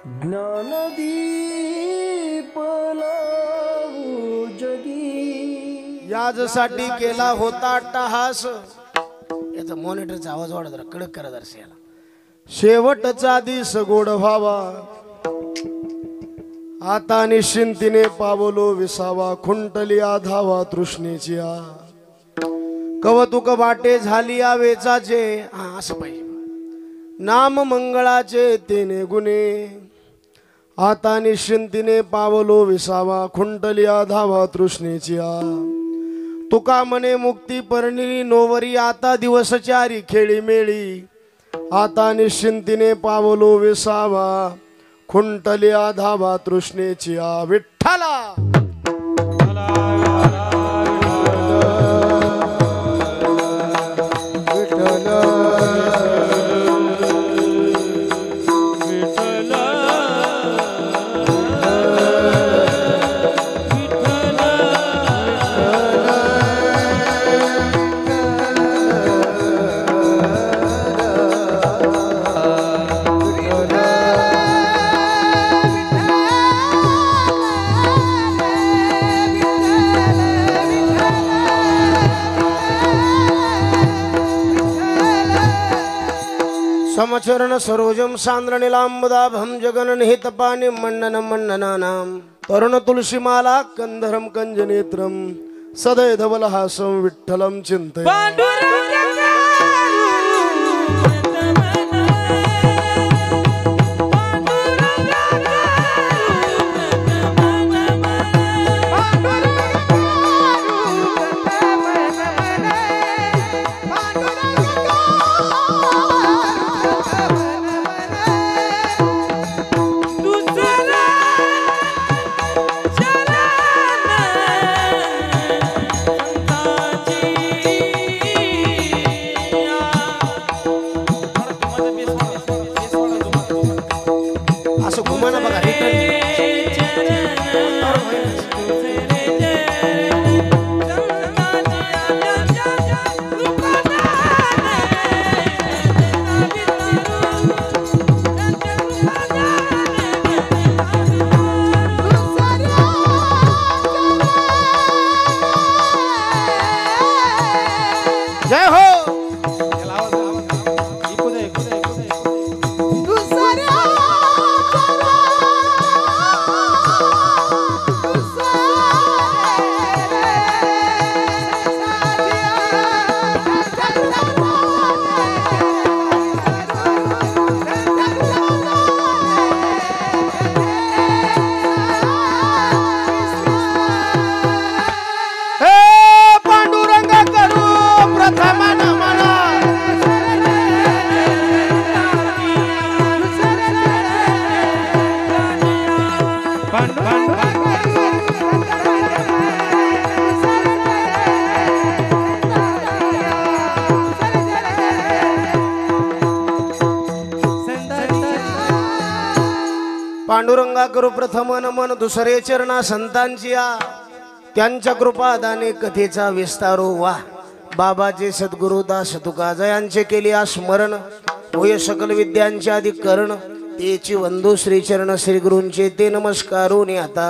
ज्ञानदीप लावू जगी याजसाठी केला होता अट्टहास। याचा मॉनिटरचा आवाज वाढ जरा कडक करा जरा याला। शेवटचा दिस गोड व्हावा आता निश्चिंतीने पावलो विसावा खुंटली आधावा तृष्णेची आ कवतुक वाटे झाली वेचाचे। हा असं पाहिजे नाम मंगळाचे तेने गुणे आता निश्चिंतीने पावलो विसावा खुंटली आधावा तृष्णेची आ तुका मने मुक्ती परनिली नोवरी आता दिवस चारी खेळी मेळी आता निश्चिंतीने पावलो विसावा खुंटली आधावा तृष्णेची आ विठ्ठला। समचरण सरोजम सांद्र नीलांबुदाभं जगन निहित पाणी मंडन मंडनानां तरुण तुलसीमाला कंधरम कंजनेत्रम सदय धवलहासं विठ्ठलं चिंतये। जय हो। पांडुरंगा करू प्रथम नमन दुसरे चरणा संतांची आ त्यांच्या कृपादाने कथेचा विस्तारो वा बाबाचे सद्गुरुदास तुकाजयांचे केले स्मरण होय सकल विद्यांचे अधिक करण तेची वंदू श्री चरण श्री गुरूंचे ते नमस्कारून आता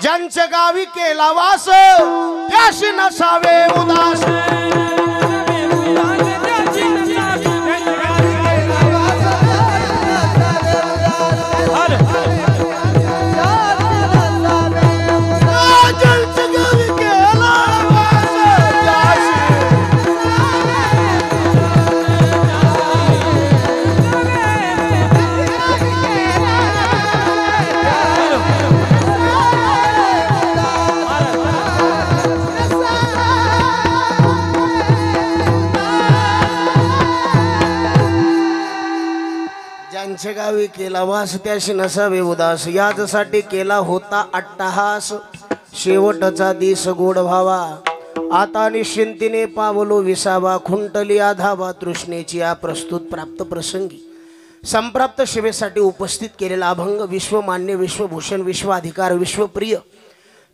ज्यांच्या गावी केला वास त्याशी नसावे उदास। ज्यांच्या गावी केला वास त्याशी नसावे उदास याचसाठी केला होता अट्टहास शेवटचा दिस गोड व्हावा आता निश्चिंतीने पावलो विसावा खुंटली आधावा तृष्णेची या प्रस्तुत प्राप्त प्रसंगी संप्राप्त शिवेसाठी उपस्थित केलेला अभंग विश्वमान्य विश्वभूषण विश्वाधिकार विश्वप्रिय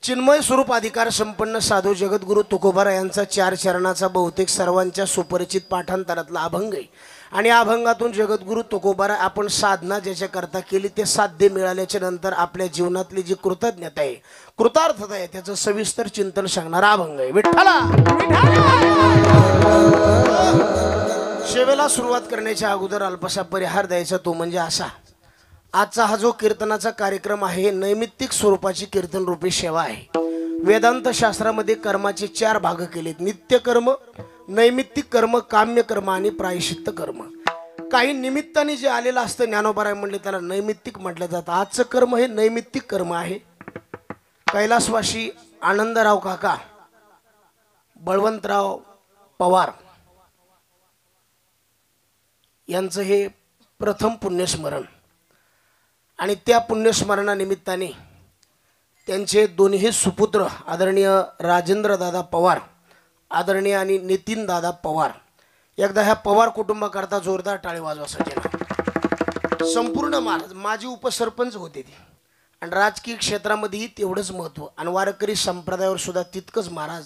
चिन्मय स्वरूप अधिकार संपन्न साधू जगद्गुरु तुकोबारा यांचा 4 चरणाचा बहुतेक सर्वांच्या सुपरिचित पाठांतरातला अभंग आहे आणि अभंगातून जगद्गुरु तुकोबारा आपण साधना ज्याच्या करता केली ते साध्य मिळाल्याच्या नंतर आपल्या जीवनातली जी कृतज्ञता आहे, कृतार्थता आहे, त्याचं सविस्तर चिंतन सांगणारा अभंग आहे. विठ्ठला सेवेला सुरुवात करण्याच्या अगोदर अल्पसा परिहार द्यायचा, तो म्हणजे असा. आजचा हा जो कीर्तनाचा कार्यक्रम आहे नैमित्तिक स्वरूपाची कीर्तन रूपी सेवा आहे. वेदांत शास्त्रामध्ये कर्माचे 4 भाग केलेत: नित्य कर्म, नैमित्तिक कर्म, काम्य कर्म आणि प्रायश्चित्त कर्म. काही निमित्ताने जे आलेलं असतं ज्ञानोबाराय म्हणले त्याला नैमित्तिक म्हटलं जातं. आजचं कर्म हे नैमित्तिक कर्म आहे. कैलासवासी आनंदराव काका बळवंतराव पवार यांचं हे प्रथम पुण्यस्मरण आणि त्या पुण्यस्मरणानिमित्ताने त्यांचे दोन्ही सुपुत्र आदरणीय राजेंद्र दादा पवार आदरणीय आणि नितीन दादा पवार, एकदा ह्या पवार कुटुंबाकरता जोरदार टाळी वाजवा सज्जन. संपूर्ण महाराज माजी उपसरपंच होते ते आणि राजकीय क्षेत्रामध्येही तेवढंच महत्त्व आणि वारकरी संप्रदायावर सुद्धा तितकंच महाराज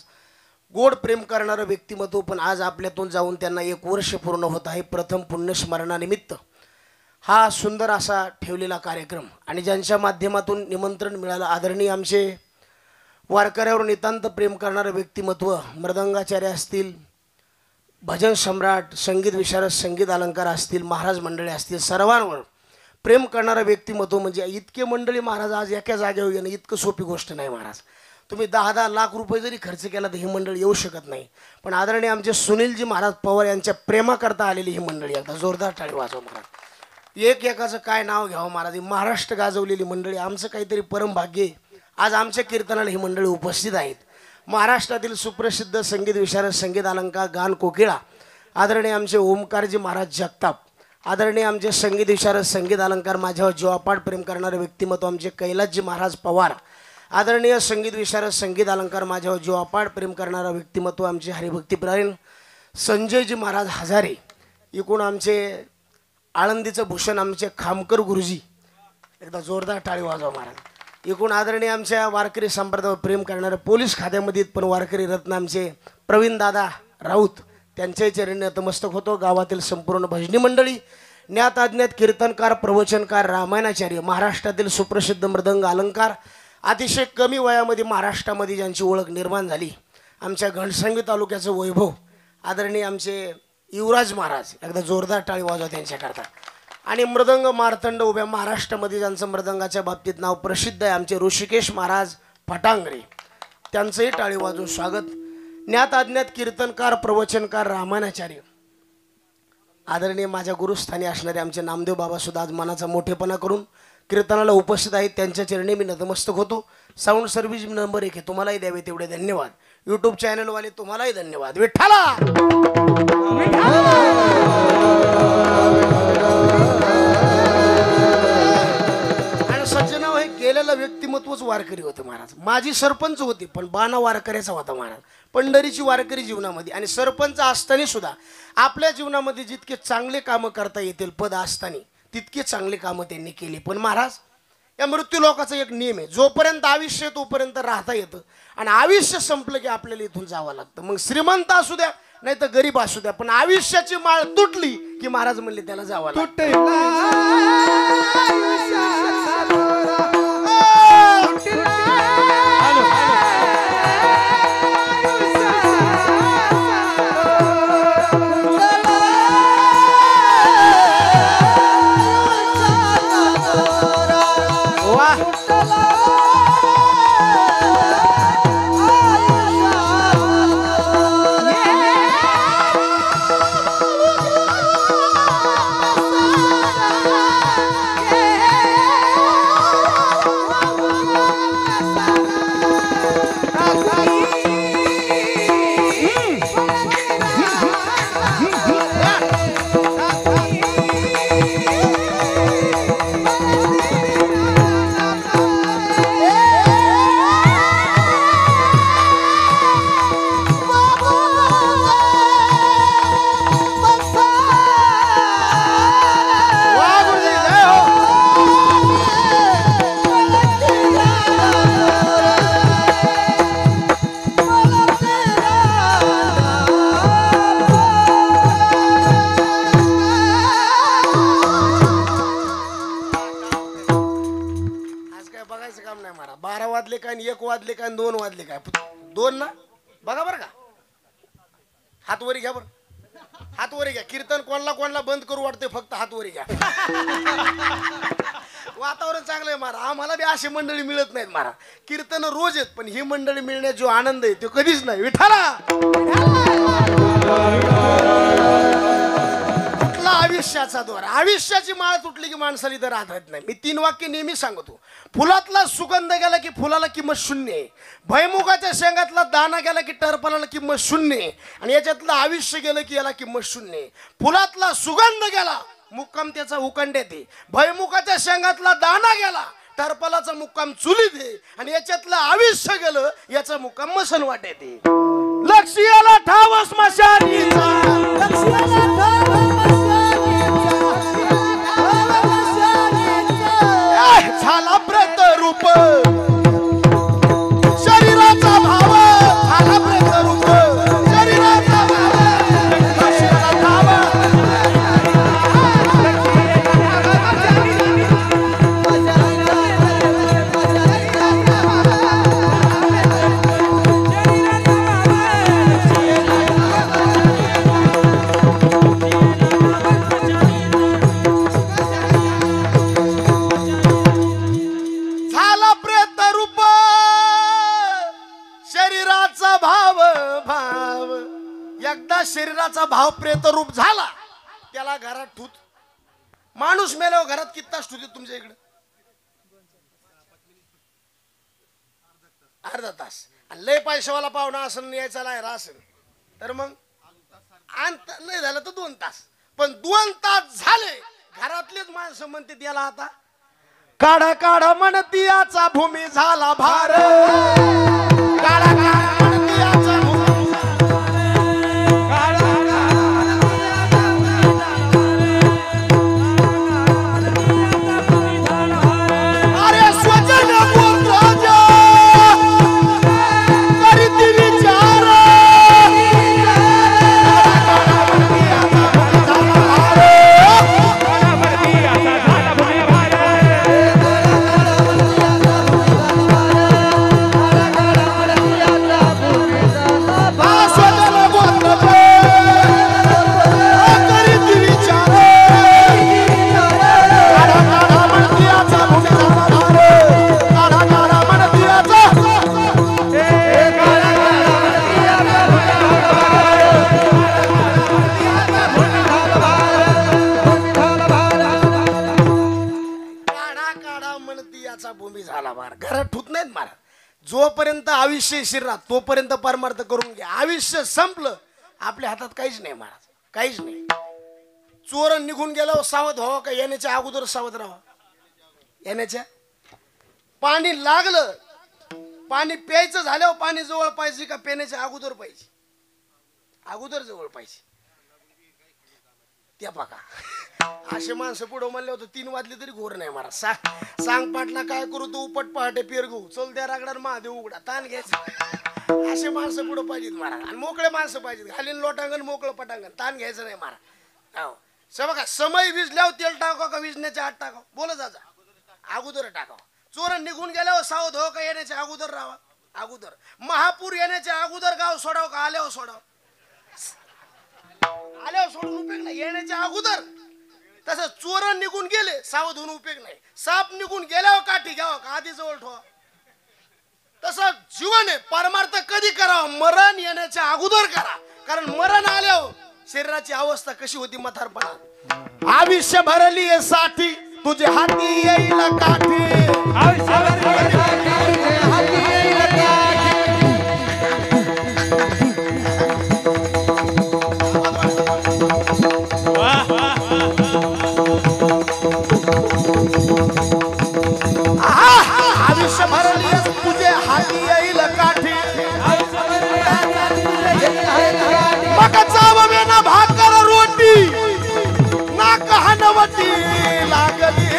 गोड प्रेम करणारं व्यक्तिमत्व. पण आज आपल्यातून जाऊन त्यांना 1 वर्ष पूर्ण होत आहे. प्रथम पुण्यस्मरणानिमित्त हा सुंदर असा ठेवलेला कार्यक्रम आणि ज्यांच्या माध्यमातून निमंत्रण मिळालं आदरणीय आमचे वारकऱ्यावर नितांत प्रेम करणारं व्यक्तिमत्व मृदंगाचार्य असतील, भजन सम्राट, संगीत विशारद, संगीत अलंकार असतील, महाराज मंडळी असतील, सर्वांवर प्रेम करणारं व्यक्तिमत्व. म्हणजे इतके मंडळी महाराज आज एका जागेवर येणं इतकं सोपी गोष्ट नाही महाराज. तुम्ही 10-10 लाख रुपये जरी खर्च केला तर ही मंडळी येऊ शकत नाही. पण आदरणीय आमचे सुनीलजी महाराज पवार यांच्या प्रेमाकरता आलेली ही मंडळी, एकदा जोरदार टाळी वाजवा महाराज. एकाचं काय नाव घ्यावं महाराज. महाराष्ट्र गाजवलेली मंडळी, आमचं काहीतरी परमभाग्य. आज आमच्या कीर्तनाला ही मंडळी उपस्थित आहेत. महाराष्ट्रातील सुप्रसिद्ध संगीत विशारद, संगीत अलंकार, गान कोकिळा आदरणीय आमचे ओमकारजी महाराज जगताप, आदरणीय आमचे संगीत विशारद, संगीत अलंकार, माझ्यावर जीवापाड प्रेम करणारे व्यक्तिमत्व आमचे कैलासजी महाराज पवार, आदरणीय संगीत विशारद, संगीत अलंकार, माझ्यावर जीवापाड प्रेम करणारा व्यक्तिमत्व आमचे हरिभक्तीपरायण संजयजी महाराज हजारे, एकूण आमचे आळंदीचं भूषण आमचे खामकर गुरुजी, एकदा जोरदार टाळी वाजवा महाराज. एकूण आदरणीय आमच्या वारकरी संप्रदायावर प्रेम करणारे पोलीस खात्यामध्ये पण वारकरी रत्न आमचे प्रवीण दादा राऊत, त्यांच्याही चरणी नतमस्तक होतो. गावातील संपूर्ण भजनी मंडळी, ज्ञात अज्ञात कीर्तनकार, प्रवचनकार, रामायणाचार्य, महाराष्ट्रातील सुप्रसिद्ध मृदंग अलंकार, अतिशय कमी वयामध्ये महाराष्ट्रामध्ये ज्यांची ओळख निर्माण झाली, आमच्या घनसावंगी तालुक्याचं वैभव आदरणीय आमचे युवराज महाराज, एकदा जोरदार टाळी वाजवा त्यांच्याकरता. आणि मृदंग मार्तंड उभ्या महाराष्ट्रामध्ये ज्यांचं मृदंगाच्या बाबतीत नाव प्रसिद्ध आहे आमचे ऋषिकेश महाराज फटांगरे, त्यांचंही टाळी वाजवून स्वागत. ज्ञात अज्ञात कीर्तनकार, प्रवचनकार, रामायणाचार्य आदरणीय माझ्या गुरुस्थानी असणारे आमचे नामदेव बाबा सुद्धा आज मनाचा मोठेपणा करून कीर्तनाला उपस्थित आहेत. त्यांच्या चरणी मी नतमस्तक होतो. साऊंड सर्व्हिस नंबर 1 आहे, तुम्हालाही द्यावे तेवढे धन्यवाद. यूट्यूब चॅनलवाले तुम्हालाही धन्यवाद. विठ्ठला आणि सज्जनाव हे गेलेलं व्यक्तिमत्वच वारकरी होते महाराज. माझी सरपंच होती पण बाणा वारकऱ्याचा होता महाराज. पंढरीची वारकरी जीवनामध्ये आणि सरपंच असताना सुद्धा आपल्या जीवनामध्ये जितके चांगले कामं करता येतील पद असताना तितके चांगले कामं त्यांनी केली. पण महाराज या मृत्यू लोकाचा एक नियम आहे, जोपर्यंत आयुष्य तोपर्यंत राहता येतं आणि आयुष्य संपलं की आपल्याला इथून जावं लागतं. मग श्रीमंत असू द्या नाही तर गरीब असू द्या, पण आयुष्याची माळ तुटली की महाराज म्हणले त्याला जावं लागतं. सांगायचं काम नाही मारा. 12 वाजले काय 1 वाजले काय 2 वाजले काय 2 ना बघा बरं का. हात वरी घ्या बरं. हात वरी घ्या. कीर्तन कोणाला बंद करू वाटते. फक्त हात वरी घ्या. वातावरण चांगलं आहे मारा. आम्हाला बी अशी मंडळी मिळत नाहीत मारा. कीर्तन रोज आहेत पण ही मंडळी मिळण्याचा जो आनंद आहे तो कधीच नाही. विठाला तुटला आयुष्याचा द्वार. आयुष्याची माळ तुटली की माणसाला इथं राहत नाही. मी 3 वाक्य नेहमी सांगतो. फुलातला सुगंध गेला की फुलाला किंमत शून्य आहे. भैमुखाच्या शेंगातला दाना गेला की टरफलाला किंमत शून्य आहे. आणि याच्यातलं आयुष्य गेलं की याला किंमत शून्य आहे. फुलातला सुगंध गेला मुक्काम त्याचा उकंड्यात आहे. भैमुखाच्या शेंगातला दाना गेला टरफलाचा मुक्काम चुलीत आहे. आणि याच्यातलं आयुष्य गेलं याचा मुक्काम मसन वाटेत आहे. लक्ष याला ठाव स्मशानीचा. झाला प्रेत रूप शरीराचा भाव. झाला प्रेत रूप शरीराचा शरीराचा भाव प्रेत रूप झाला त्याला घरात ठूत. माणूस मेल्यावर घरात किती तास ठुते तुमच्या इकडे? अर्धा तास. लय पैशावाला पाहुणा असेल यायचा लायरा असेल तर मग नाही झालं तर 2 तास. पण 2 तास झाले घरातलेच माणसं म्हणते त्याला आता काढा काढा म्हणती याचा भूमी झाला भार. काढा काढा म्हणती याचा भूमी. घरात ठूत नाहीत मारा. जोपर्यंत आयुष्य शिरला तोपर्यंत परमार्थ करून घ्या. आयुष्य संपलं आपल्या हातात काहीच नाही महाराज. काहीच नाही. चोर निघून गेल्यावर सावध व्हावं का येण्याच्या अगोदर सावध राहावं? येण्याच्या पाणी लागलं पाणी प्यायचं झाल्यावर पाणी जवळ पाहिजे का पिण्याच्या अगोदर पाहिजे? अगोदर जवळ पाहिजे. त्या बघा असे माणसं पुढं म्हणले होतं 3 वाजले तरी घोर नाही मारा. सांग पाटला काय करू तू उपट पहाटे पेर घेऊ चल त्या रागडार महादेव उघडा ताण घ्यायचं. असे माणसं पुढं पाहिजेत मारा. आणि मोकळे माणसं पाहिजेत. घालीन लोटांगण मोकळं पटांगण ताण घ्यायचं नाही मारा. हो बघा समय विजल्यावर तेल टाकावं का विजण्याच्या आत टाकावं? बोला दादा. अगोदर टाकावं. चोर निघून गेल्यावर सावध हो का येण्याच्या अगोदर राहावा? अगोदर. महापूर येण्याच्या अगोदर गाव सोडावं का आल्यावर सोडावं? आल्यावर सोडून उपयोग नाही. येण्याच्या अगोदर. तसं चोर निघून गेले सावध होऊन उपयोग नाही. साप निघून गेल्यावर काठी घ्यावं का आधी जवळ ठेवा? तसं जीवन आहे. परमार्थ कधी करावं? मरण येण्याच्या अगोदर करा. कारण मरण आल्यावर शरीराची अवस्था कशी होती म्हातारपणा. आयुष्य भरली साठी तुझे हाती येईल काठी. आयुष्य भरली तुझे हाती येईल काठी. मग जाव में ना भाकर रोटी ना कहानवटी लागली.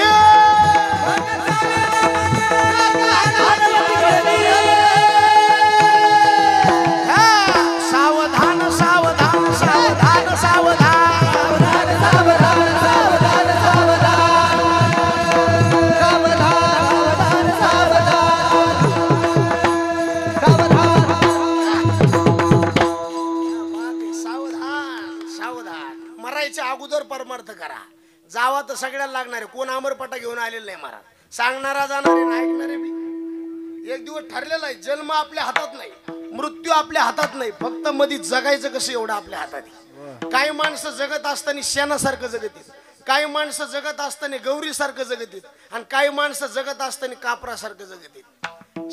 सावधान सावधान सावधान सावधान. सावधान सगळ्याला लागणार आहे. कोण अमरपटा घेऊन आलेला नाही महाराज. सांगणारा जाणारे ना ऐकणारे बी. एक दिवस ठरलेला आहे, जन्म आपल्या हातात नाही, मृत्यू आपल्या हातात नाही, फक्त मध्ये जगायचं कसं एवढं आपल्या हातात आहे. काही माणसं जगत असताना शेणासारखं जगतील, काही माणसं जगत असताना गौरीसारखं जगतील, आणि काही माणसं जगत असताना कापरासारखं जगतील.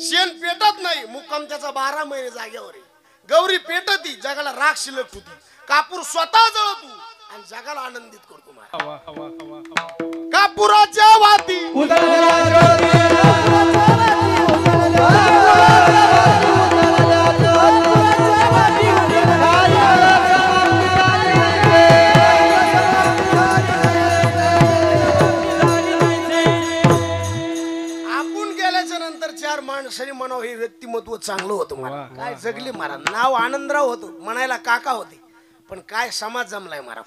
शेण पेटत नाही, मुक्काम त्याचा 12 महिने जागेवर आहे. गौरी पेटती, जगाला राख शिल्लक होती. कापूर स्वतः जळतो आणि जगाला आनंदित करतो महाराज. कापुराच्या वाती माणसाने म्हणावं हे व्यक्तिमत्व चांगलं होतं. मला काय जगली महाराज. नाव आनंदराव होतो, म्हणायला काका होते, पण काय समाज जमलाय महाराज.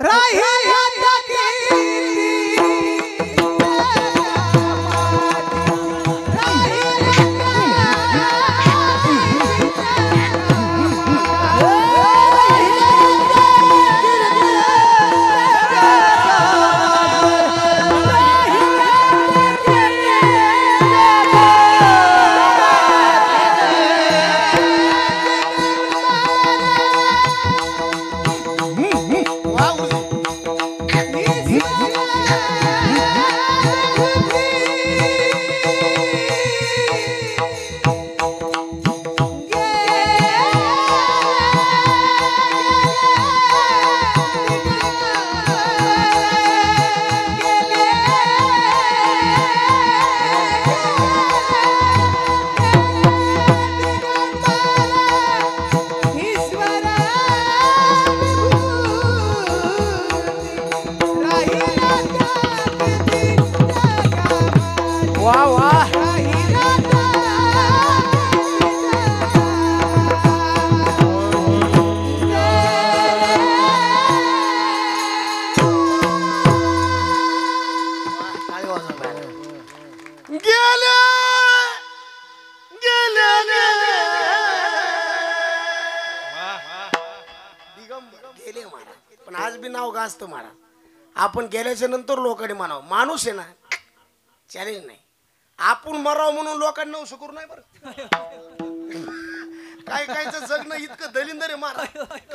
पण आज बी नाव गाजतं महाराज. आपण गेल्याच्या नंतर लोकांनी म्हणावं माणूस आहे ना, चॅलेंज नाही. आपण मराव म्हणून लोकांना नवसं करू नाही बरं. काय कायचं जगणं इतकं दलिंदर आहे महाराज.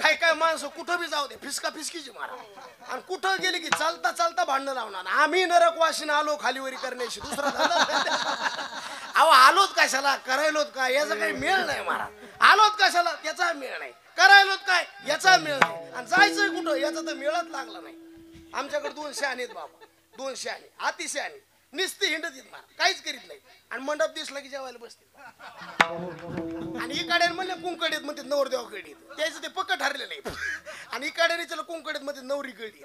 काय काय माणसं कुठं बी जाऊ दे फिसका फिसकीची महाराज, आणि कुठं गेली की चालता चालता भांडणं लावणार. आम्ही नरकवाशीनं आलो खालीवरी करण्याशी, दुसरा अहो आलोत कशाला, करायलोत काय, याचा काही मेळ नाही महाराज. आलोत कशाला, त्याचा मेळ नाही. करायलोत काय, याचा मेळ नाही. आणि जायचंय कुठं, याचा तर मेळच लागला नाही. आमच्याकडे 2 शहाणे आहेत बाबा, 2 शहाणे, अतिशहाणे, निस्ती हिंडत येत महाराज, काहीच करीत नाही. आणि मंडप दिसला की जेवायला बसते. आणि इकडे म्हणले कुंकडेत मध्ये नवरदेवा कडी, त्याचं ते पक्क ठरलेलं नाही. आणि इकडे चला कुंकडेत मध्ये नवरी कडी.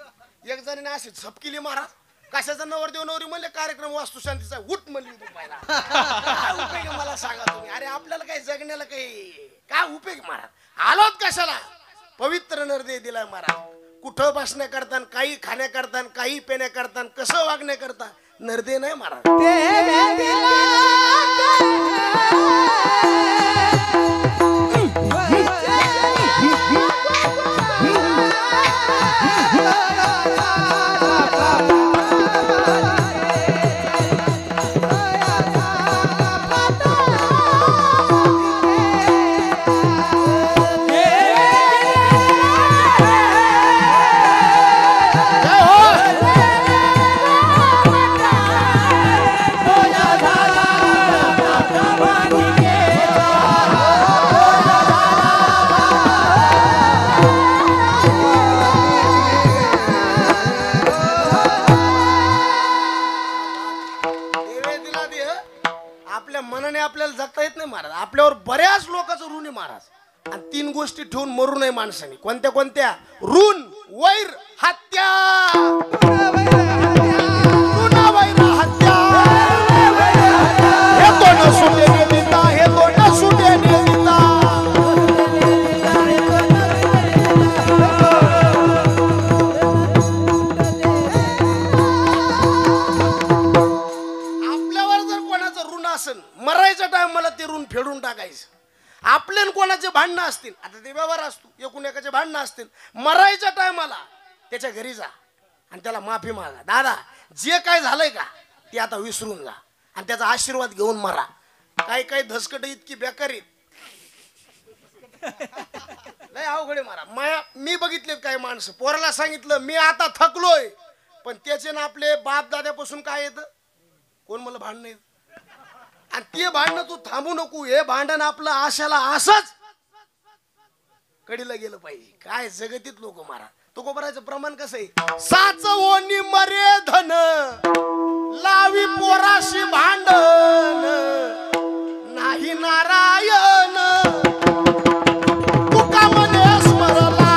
एक जणांनी अशी झपकिली महाराज, कशाचा नवरदेव नवरी म्हणले कार्यक्रम वास्तुशांतीचा, उठ म्हणली दुपायला. काय उपयोग मला सांगा तुम्ही. अरे आपल्याला काही जगण्याला काही काय उपयोग महाराज. आलोत कशाला, पवित्र नरदेव दिलाय महाराज. कुठं बसण्याकरता, काही खाण्याकरता, काही पिण्याकरता, कसं वागण्याकरता नरदे नाही महाराज. आपल्याला जगता येत नाही महाराज. आपल्यावर बऱ्याच लोकांचं ऋण आहे महाराज. आणि 3 गोष्टी ठेवून मरू नये माणसाने. कोणत्या कोणत्या? ऋण, वैर, हत्या. ऋण, वैर, हत्या. हे तोंड सुटेने देता, हे तोंड सुटेने देता. आपल्यावर जर कोणाचं ऋण असेल, मरायच्या टायमाला ते ऋण फेडून टाकायचं. आपले कोणाचे भांडणं असतील, आता ते व्यवहार असतो, एकूण एकाचे भांडणं असतील, मरायच्या टायमाला त्याच्या घरी जा आणि त्याला माफी मागा. दादा जे काय झालंय का ते आता विसरून जा आणि त्याचा आशीर्वाद घेऊन मरा. काही काही धसकट इतकी बेकार आहेत, लय अवघडे मारा. मी बघितले काही माणसं, पोराला सांगितलं मी आता थकलोय, पण त्याचे ना आपले बाप दाद्यापासून काय येतं, कोण मला भांडण येत, आणि ते भांडणं तू थांबू नको. हे भांडण आपलं आशाला असंच कडीला गेलं पाहिजे. काय जगतीत लोक मारा. तो कोबराचं प्रमाण कसं आहे, साचवोनी मरे धन लावी पोराशी भांडण नाही नारायण तुका मने स्मरला.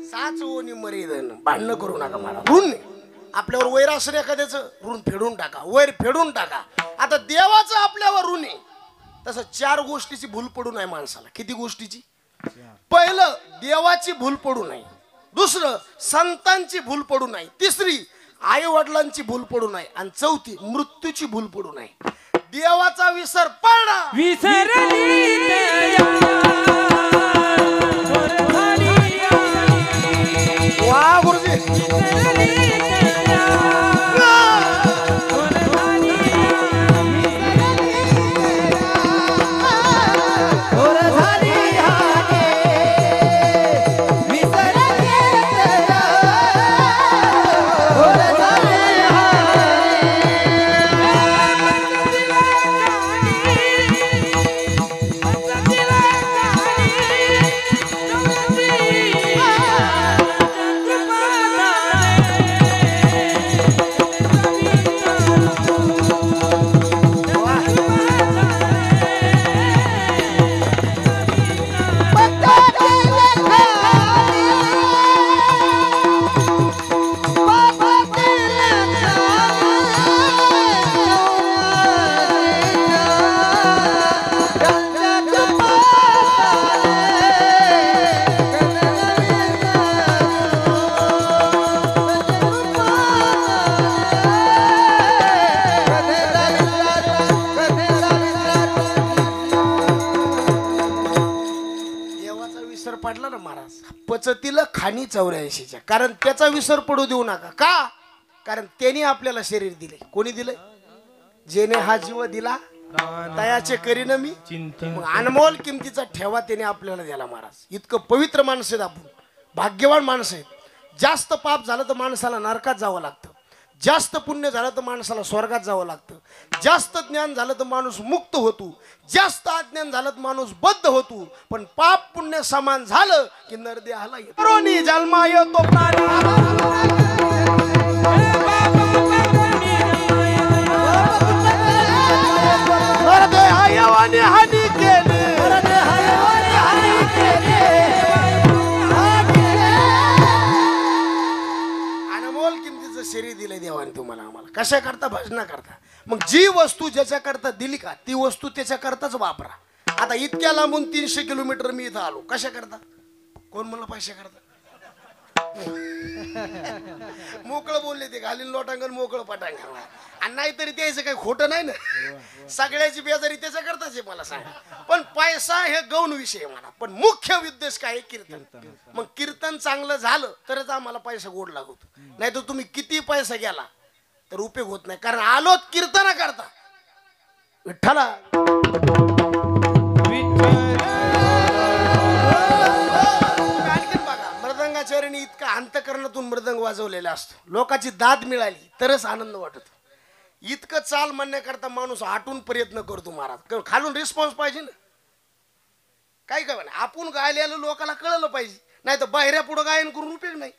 साचवोनी मरे धन, भांडणं करू नका मला. ऋण आपल्यावर वैर असेल एखाद्याचं, ऋण फेडून टाका, वैर फेडून टाका. आता देवाचं आपल्यावर ऋण आहे, तसं 4 गोष्टीची भूल पडू नये माणसाला. किती गोष्टीची? पहिलं देवाची भूल पडू नये, दुसरं संतांची भूल पडू नये, तिसरी आई वडिलांची भूल पडू नये, आणि चौथी मृत्यूची भूल पडू नये. देवाचा विसर पडला वा गुरुजी. पडला ना महाराज, पचतीला खाणी 84च्या. कारण त्याचा विसर पडू देऊ नका. का? कारण त्याने आपल्याला शरीर दिले. कोणी दिले? जेने हा जीव दिला तयाचे करीन मी. मग अनमोल किमतीचा ठेवा त्याने आपल्याला दिला महाराज. इतकं पवित्र माणसं आहेत आपण, भाग्यवान माणसं आहेत. जास्त पाप झालं तर माणसाला नरकात जावं लागतं, जास्त पुण्य झालं तर माणसाला स्वर्गात जावं लागतं, जास्त ज्ञान झालं तर माणूस मुक्त होतो, जास्त अज्ञान झालं तर माणूस बद्ध होतो. पण पाप पुण्य समान झालं की नरदेहाला येतो. जन्मा येतो हानी केली, अनमोल किमतीचं शरीर दिलंय देवाने तुम्हाला आम्हाला. कशा करता? भजना करता. मग जी वस्तू ज्याच्या करता दिली का ती वस्तू त्याच्या करताच वापरा. आता इतक्या लांबून 300 किलोमीटर मी इथं आलो, कशा करता? कोण म्हणलं पैसे करता? मोकळं बोलले ते, घालीन लोटांगण मोकळं पटांगण. आणि नाहीतरी त्याचं काही खोटं नाही ना, सगळ्याची बेजारी त्याच्या करताच आहे मला सांगा. पण पैसा हे गौण विषय मला, पण मुख्य उद्देश काय? कीर्तन. मग कीर्तन चांगलं झालं तरच आम्हाला पैसा गोड लागतो. नाही तर तुम्ही किती पैसा गेला तर उपयोग होत नाही. कारण आलोत कीर्तन करता विठ्ठला. आणखीन बघा, मृदंगाचार्याने इतका अंतकरणातून मृदंग वाजवलेला असतो, लोकांची दाद मिळाली तरच आनंद वाटतो. इतकं चाल म्हणण्याकरता माणूस आटून प्रयत्न करतो महाराज. खालून रिस्पॉन्स पाहिजे ना. काय काय म्हणा, आपण गायलेलं लोकांना कळलं पाहिजे. नाही तर बाहेऱ्या पुढं गायन करून उपयोग नाही,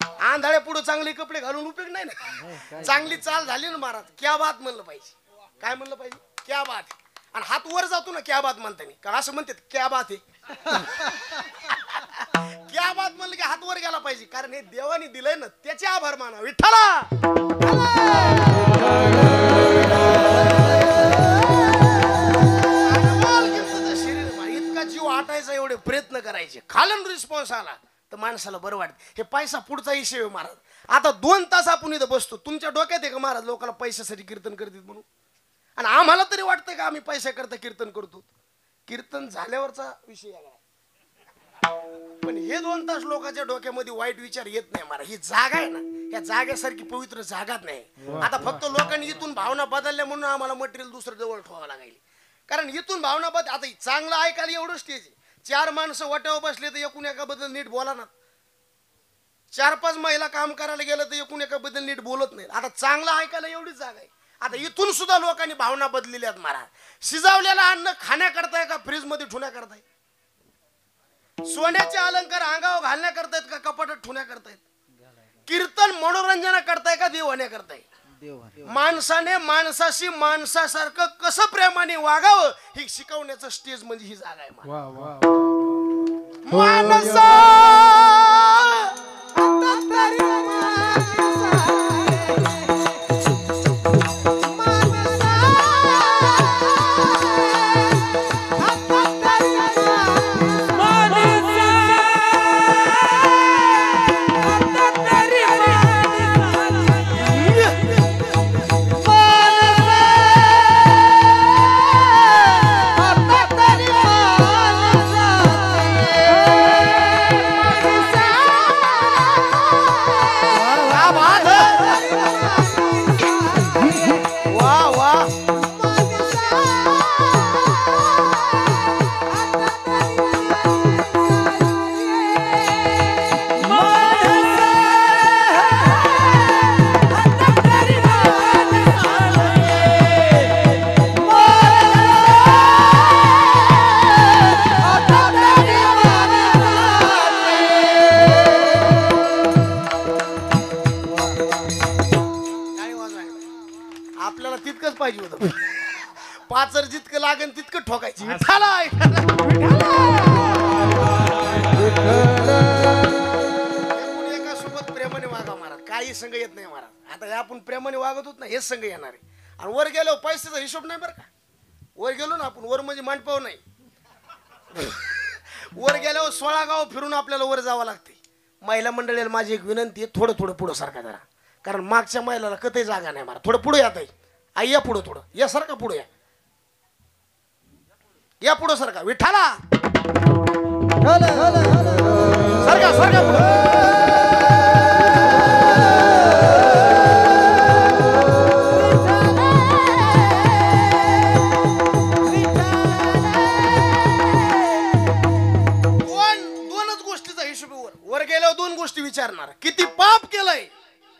आंधळ्या पुढं चांगले कपडे घालून उपयोग नाही ना. चांगली चाल झाली ना महाराज, क्या बात म्हणलं पाहिजे. काय म्हणलं पाहिजे? क्या बात. आणि हात वर जातो ना क्या बात म्हणताना, का असं म्हणतात क्या बात आहे. क्या बात म्हणलं की हात वर गेला पाहिजे. कारण हे देवाने दिलंय ना, त्याचे आभार माना विठ्ठला. शरीर इतका जीव आटायचा, एवढे प्रयत्न करायचे, खालून रिस्पॉन्स आला तर माणसाला बरं वाटतं. हे पैसा पुढचा विषय आहे महाराज. आता 2 तास आपण इथं बसतो, तुमच्या डोक्यात आहे का महाराज लोकांना पैशासाठी कीर्तन करतात म्हणून? आणि आम्हाला तरी वाटतं का आम्ही पैशाकरता कीर्तन करतो? कीर्तन झाल्यावरचा विषय आहे. पण हे 2 तास लोकांच्या डोक्यामध्ये वाईट विचार येत नाही महाराज. ही जागा आहे ना, या जागेसारखी पवित्र जागाच नाही. आता फक्त लोकांनी इथून भावना बदलल्या म्हणून आम्हाला मटेरियल दुसरं जवळ ठेवावं लागेल. कारण इथून भावना आता चांगलं ऐकायला एवढं स्टेज आहे. 4 माणसं वाट्यावर बसले तर एकूण एकाबद्दल नीट बोला ना. 4-5 महिला काम करायला गेलं तर एकूण एकाबद्दल नीट बोलत नाही. आता चांगलं ऐकायला एवढीच जागा आहे. आता इथून सुद्धा लोकांनी भावना बदलेल्या आहेत महाराज. शिजावलेलं अन्न खाण्याकरताय का फ्रीज मध्ये ठेवण्याकरताय? सोन्याचे अलंकार अंगावर घालण्याकरतायत का कपाटात ठेवण्याकरतायत? कीर्तन मनोरंजना करताय का देवाने करताय? माणसाने माणसाशी माणसासारखं कसं प्रेमाने वागावं हे शिकवण्याचं स्टेज म्हणजे ही जागा आहे. माणसा आपल्याला तितकंच पाहिजे होतं. पाचर जितकं लागेल तितकं ठोकायची. विठाला एका सोबत प्रेमाने वागा महाराज. काही संघ येत नाही महाराज. आता आपण प्रेमाने वागत होत ना, हेच संघ येणार आहे. आणि वर गेलो पैशाचा हिशोब नाही बरं का. वर गेलो ना आपण, वर म्हणजे मांडपाव नाही. वर गेल्यावर 16 गाव फिरून आपल्याला वर जावं लागते. महिला मंडळीला माझी एक विनंती आहे, थोडं थोडं पुढं सारखा जरा. कारण मागच्या महिलाला कधी जागा नाही महाराज. थोडं पुढे या ताई. आई या पुढं, थोडं या सारखं पुढे या. या पुढं सारखा. विठाला सारखा सारखा पुढं. दोनच गोष्टीचा हिशोब. वर गेल्यावर 2 गोष्टी विचारणार. किती पाप केलंय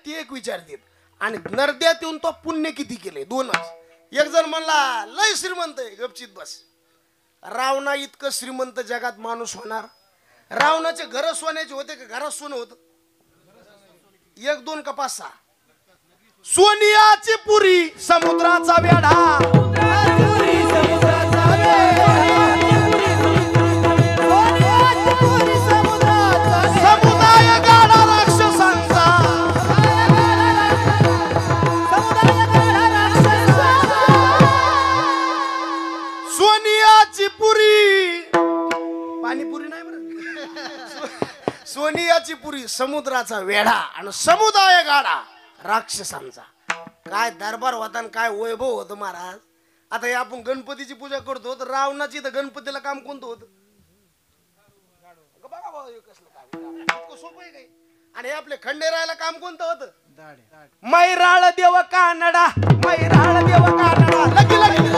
ती एक विचारतील, आणि नरद्यात येऊन तो पुण्य किती केले 2च. एक जण म्हणला लय श्रीमंत आहे, गपचित बस. रावणा इतकं श्रीमंत जगात माणूस होणार? रावणाचे घर सोन्याचे होते का घरात सोनं होतं? 1, 2 का 5, 6? सोनियाची पुरी समुद्राचा वेढा. समुदाय गाडा राक्षसांचा. सोनियाची पुरी, पाणीपुरी नाही बरं. सोनियाची पुरी समुद्राचा वेढा आणि समुदाय गाडा राक्षसांचा. काय दरबार होता आणि काय वैभव होतं महाराज. आता हे आपण गणपतीची पूजा करतो तर रावणाची तर गणपतीला काम कोणतं होतं? बघा भाऊ कसलं काम सोपं आहे काही. आणि हे आपले खंडेरायाला काम कोणतं होतं? मैराळ देव कानडा, मैराळ देव कानडा. लगी लगी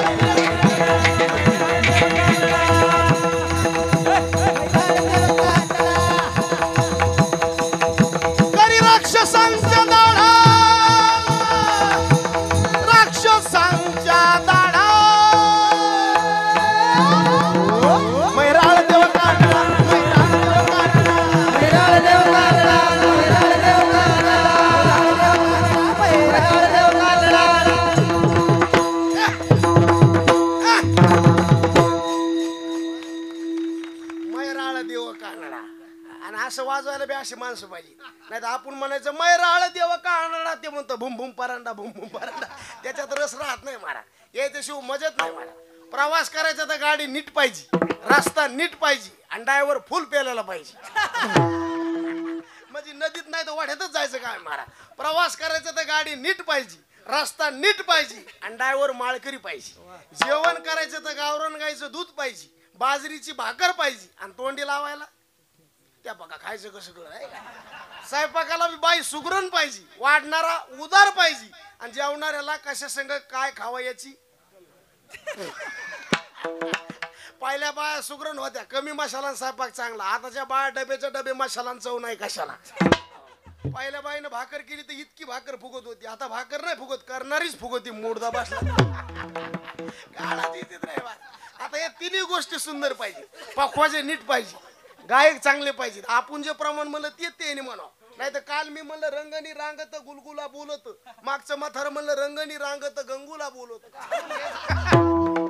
करी राक्षसांच्या दाढा, राक्षसांच्या दाढा. मैराळ देव कानडा, मैराळ देव कानडा, मैराळ देव कानडा, मैराळ देव कानडा, मैराळ देव कानडा. आणि असं वाजवायला बी अशी माणसं पाहिजे. नाही तर आपण म्हणायचं मैराळ देव कानडा, ते म्हणतो भूम भूम परांडा, भूम भूम परांडा. त्याच्यात रस राहत नाही मला. याच्याशिवाय मजत नाही मला. प्रवास करायचा तर गाडी नीट पाहिजे, रस्ता नीट पाहिजे आणि ड्रायव्हर फुल पेलेला पाहिजे. म्हणजे नदीत नाही तर वाढ्यातच जायचं काय महाराज. प्रवास करायचा तर गाडी नीट पाहिजे, रस्ता नीट पाहिजे आणि ड्रायव्हर माळकरी पाहिजे. जेवण करायचं तर गावरान गाईचं दूध पाहिजे, बाजरीची भाकर पाहिजे आणि तोंडी लावायला त्या बघा खायचं कसं कळ आहे का. स्वयंपाकाला बाई सुगरण पाहिजे, वाढणारा उदार पाहिजे आणि जेवणाऱ्याला कशा संग काय खावा याची. पहिल्या बाया सुगरण होत्या, कमी मसाला स्वयंपाक चांगला. आताच्या बाया डब्याच्या डबे मसाला चव नाही कशाला. पहिल्या बाईनं भाकर केली तर इतकी भाकर फुगत होती, आता भाकर नाही फुगत, करणारीच फुगती. मुर्दा बसला आता या तिन्ही गोष्टी सुंदर पाहिजे. पक्वाचे नीट पाहिजे, गायक चांगले पाहिजेत. आपण जे प्रमाण म्हणलं ते म्हणा. नाही तर काल मी म्हणलं रंगणी रांगत गुलगुला बोलत, मागचं म्हातारं म्हणलं रंगणी रांगत गंगूला बोलत.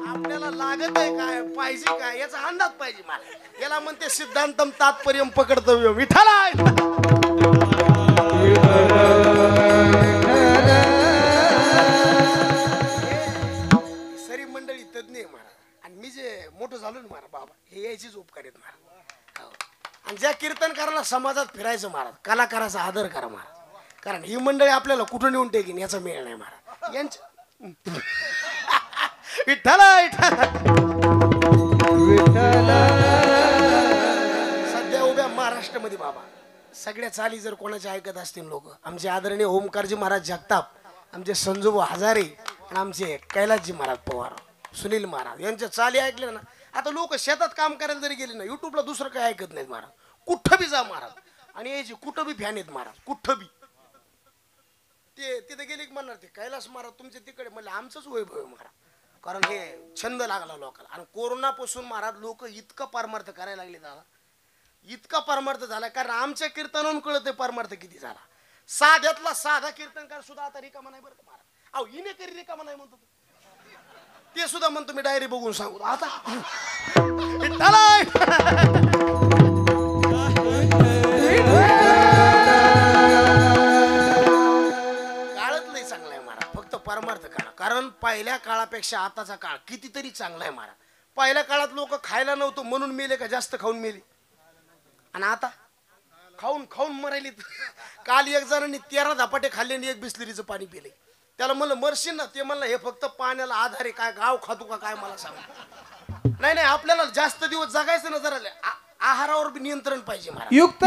आपल्याला लागत आहे काय, पाहिजे काय याचा अंदाज पाहिजे मला. याला म्हणते सिद्धांतम तात्पर्य पकडतव्य. विठाला सरी मंडळी तज्ञ आहे महाराज. आणि मी जे मोठं झालो ना महाराज बाबा, हे यायचीच उपकार आहेत महाराज. आणि ज्या कीर्तनकाराला समाजात फिरायचं महाराज, कलाकाराचा आदर करा महाराज. कारण ही मंडळी आपल्याला कुठं नेऊन टेकीन याचा मेळ नाही महाराज. यांच्या सध्या उभ्या महाराष्ट्रामध्ये बाबा सगळ्या चाली जर कोणाच्या ऐकत असतील लोक, आमचे आदरणीय ओमकारजी महाराज जगताप, आमचे संजूभाऊ हजारे आणि आमचे कैलासजी महाराज पवार, सुनील महाराज यांच्या चाली ऐकल्या ना. आता लोक शेतात काम करायला जरी गेले ना, युट्यूबला दुसरं काही ऐकत नाहीत महाराज. कुठं बी जा महाराज आणि यायचे कुठं बी फॅन आहेत महाराज, कुठं बी. ते तिथे गेले की म्हणणार ते कैलास महाराज तुमच्या तिकडे, म्हणलं आमचंच वैभव आहे महाराज. कारण हे छंद लागला लोकांना. आणि कोरोनापासून महाराज लोक इतकं परमार्थ करायला लागले दादा, इतका परमार्थ झाला. कारण आमच्या कीर्तनावरून कळत परमार्थ किती झाला. साध्यातला साधा कीर्तनकार सुद्धा आता रिकामा नाही बरं का महाराज. अहो हिने करी रिकामा नाही म्हणतो ते सुद्धा म्हणतो मी डायरी बघून सांगू आता. काळच नाही चांगला आहे महाराज, फक्त परमार्थ काळ. कारण पहिल्या काळापेक्षा आताचा काळ कितीतरी चांगला आहे महाराज. पहिल्या काळात लोक खायला नव्हतं म्हणून मेले का, जास्त खाऊन मेले. आणि आता खाऊन खाऊन मरायली. काल एक जणांनी 13 धपाटे खाल्ले आणि 1 बिस्लरीचं पाणी पिले. त्याला म्हणलं मरशील ना, ते म्हणलं हे फक्त पाण्याला आधार आहे, काय गाव खातो का काय मला सांग. नाही नाही आपल्याला जास्त दिवस जगायचं ना, जरा आहारावर बी नियंत्रण पाहिजे महाराज. युक्त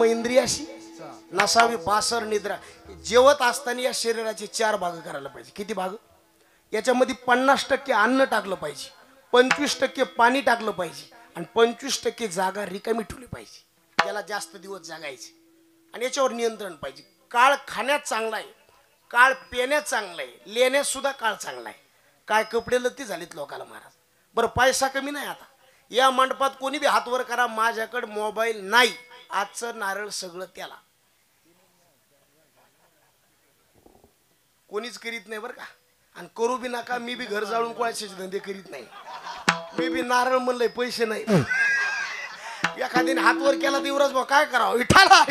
इंद्रियाशी नसावी बासर निद्रा. जेवत असताना या शरीराचे 4 भाग करायला पाहिजे. किती भाग? याच्यामध्ये 50% अन्न टाकलं पाहिजे, 25% पाणी टाकलं पाहिजे आणि 25% जागा रिकामी ठेवली पाहिजे. त्याला जास्त दिवस जगायचे आणि याच्यावर नियंत्रण पाहिजे. काळ खाण्यात चांगला आहे, काळ पिण्यात चांगला आहे, लेण्यात सुद्धा काळ चांगला आहे. काय कपडे लत्ती झालीत लोकाला महाराज. बरं पैसा कमी नाही. आता या मंडपात कोणी बी हातवर करा, माझ्याकडे मोबाईल नाही. आजचं नारळ सगळं त्याला, कोणीच करीत नाही बरं का. आणि करू बी नका. मी बी घर जाळून कोणाचे धंदे करीत नाही. मी बी नारळ म्हणलंय पैसे नाही. एखाद्याने हातवर केला देवराज भाऊ काय करावं. विठाला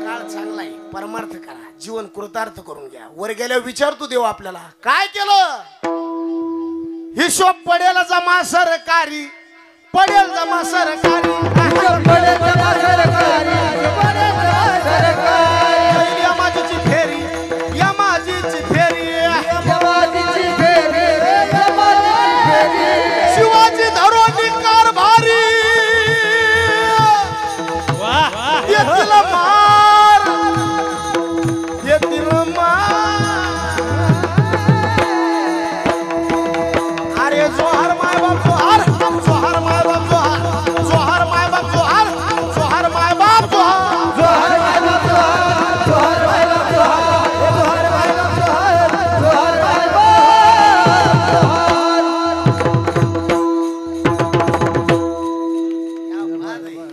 काळ चांगला आहे, परमार्थ करा, जीवन कृतार्थ करून घ्या. वर गेल्यावर विचारतो देव आपल्याला काय केलं. हिशोब पडेल जमा सरकारी, पडेल जमा सरकारी, पडेल जमा सरकारी, पडेल जमा सरकारी. यमाजीची फेरी, यमाजीची फेरी, यमाजीची फेरी, यमाजीची फेरी. शिवाजी धरोनी कारभारी येतील मार, येतील मार. जोहार माय बाप जोहार, जोहार माय बाप जोहार, जोहार माय बाप जोहार.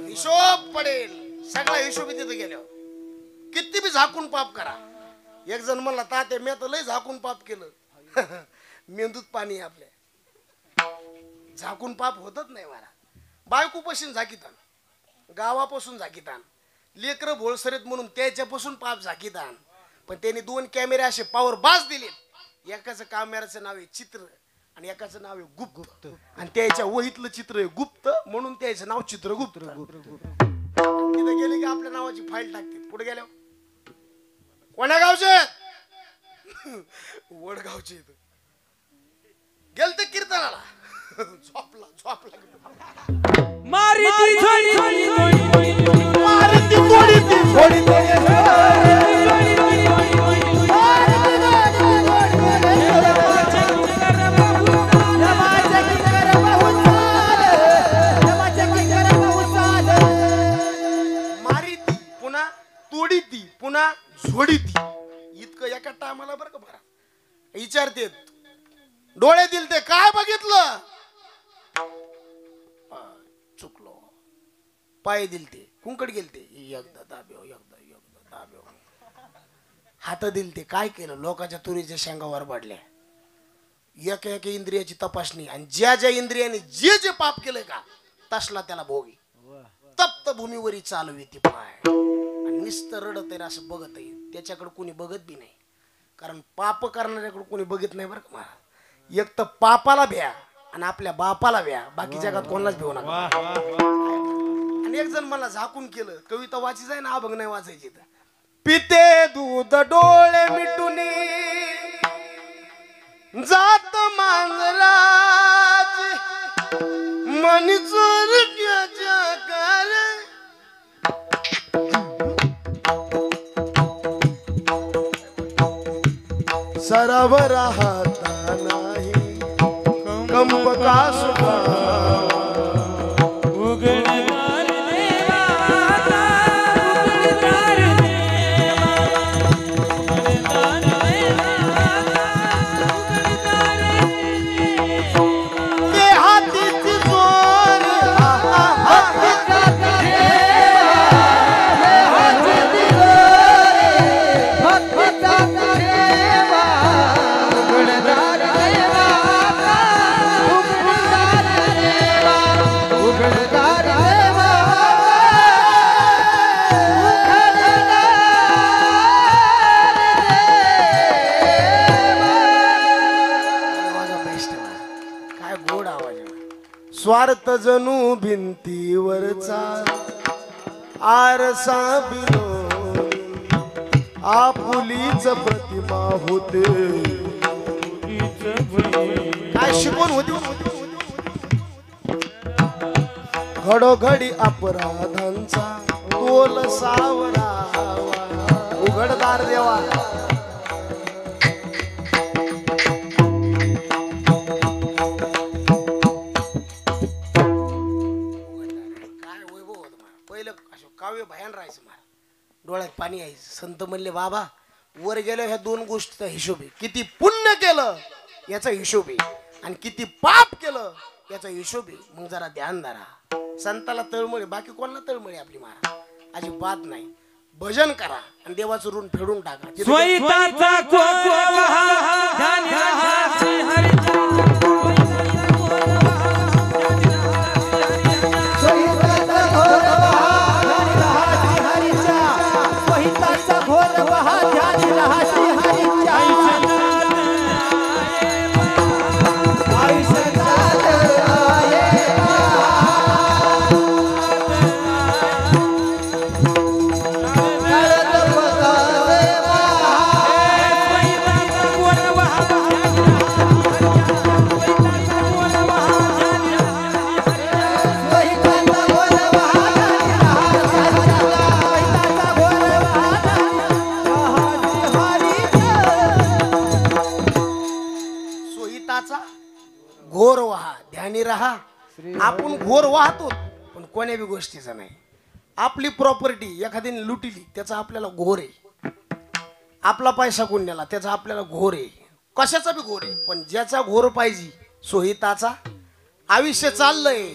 हिशोब पडेल सगळा हिशोब तिथे गेल्यावर. किती बी झाकून पाप करा. एक जण म्हणला तात्या मी तर लय झाकून पाप केलं. मेंदूत पाणी आहे आपल्या. झाकून पाप होतच नाही मला. बायकोपासून झाकीतान, गावापासून झाकीतान, लेकरं भोळसरेत म्हणून त्याच्यापासून पाप झाकीतान. पण त्यांनी 2 कॅमेरे असे पावर बाज दिले. एकाचं कॅमेऱ्याचं नाव आहे चित्र आणि एकाचं नाव आहे गुप्त. आणि त्याच्या वहीतलं चित्र आहे गुप्त म्हणून त्याचं नाव चित्रगुप्त. तिथे गेले की आपल्या नावाची फाईल टाकते. कुठे गेल्या? कोण्या गावचे? वडगावचे. गेलते कीर्तनाला. झोपला पुन्हा तोडी ती पुन्हा झोडी ती. इतकं एका टायमाला बरं का. बरं विचारते डोळे दिल ते काय बघितलं? चुकलो. पाय दिल ते कुंकड गेलते एकदा दाब्यो एकदा दाब्यो. हात दिल ते काय केलं? लोकांच्या तुरीच्या शेंगावर पडल्या. एक एक इंद्रियाची तपासणी आणि ज्या ज्या इंद्रियाने जे जे पाप केलंय का तसला त्याला भोगी. तप्त भूमीवरी चालवी ती पाय आणि नुसतं रडत आहे असं बघत आहे. त्याच्याकडे कोणी बघत बी नाही. कारण पाप करणाऱ्याकडे कोणी बघत नाही बरं का मला. एक तर पापाला भ्या आणि आपल्या बापाला भ्या. बाकी जगात कोणालाच भेऊ नका. आणि एक जण मला झाकून केलं. कविता वाची जाय ना अभंग नाही वाचायची. तर पिते दूध डोळे मिटून जात मांजराज मनी चोरट्याच्या कार. सराव राहता नाही कंप का सुखा उघडदार देवा उघडदार देवा उघडदार देवा ते हातीची जोर स्वार्थ जणू भिंतीवरचा आरसा बिनो आपुलीच प्रतिमा होते. काय शिकवण होती? घडोघडी अपराधांचा तोल सावरावा. उघडदार देवा काव्य भयान राहायचं. मला डोळ्यात पाणी यायचं. संत म्हणले बाबा वर गेलो ह्या 2 गोष्टीचा हिशोब आहे. किती पुण्य केलं याचा हिशोब आहे आणि किती पाप केलं याचा हिशोब आहे. मग जरा ध्यान धरा. संताला तळमळे बाकी कोणाला तळमळे आपली मारा अजिबात नाही. भजन करा आणि देवाचं ऋण फेडून टाका. घोर वाहा ध्यानी राहा. आपण घोर वाहतो पण कोण्या बी गोष्टीचा नाही. आपली प्रॉपर्टी एखाद्याने लुटली त्याचा आपल्याला घोर आहे. आपला पैसा कोण नेला त्याचा आपल्याला घोर आहे. कशाचा बी घोर आहे. पण ज्याचा घोर पाहिजे सोहिताचा आयुष्य चाललंय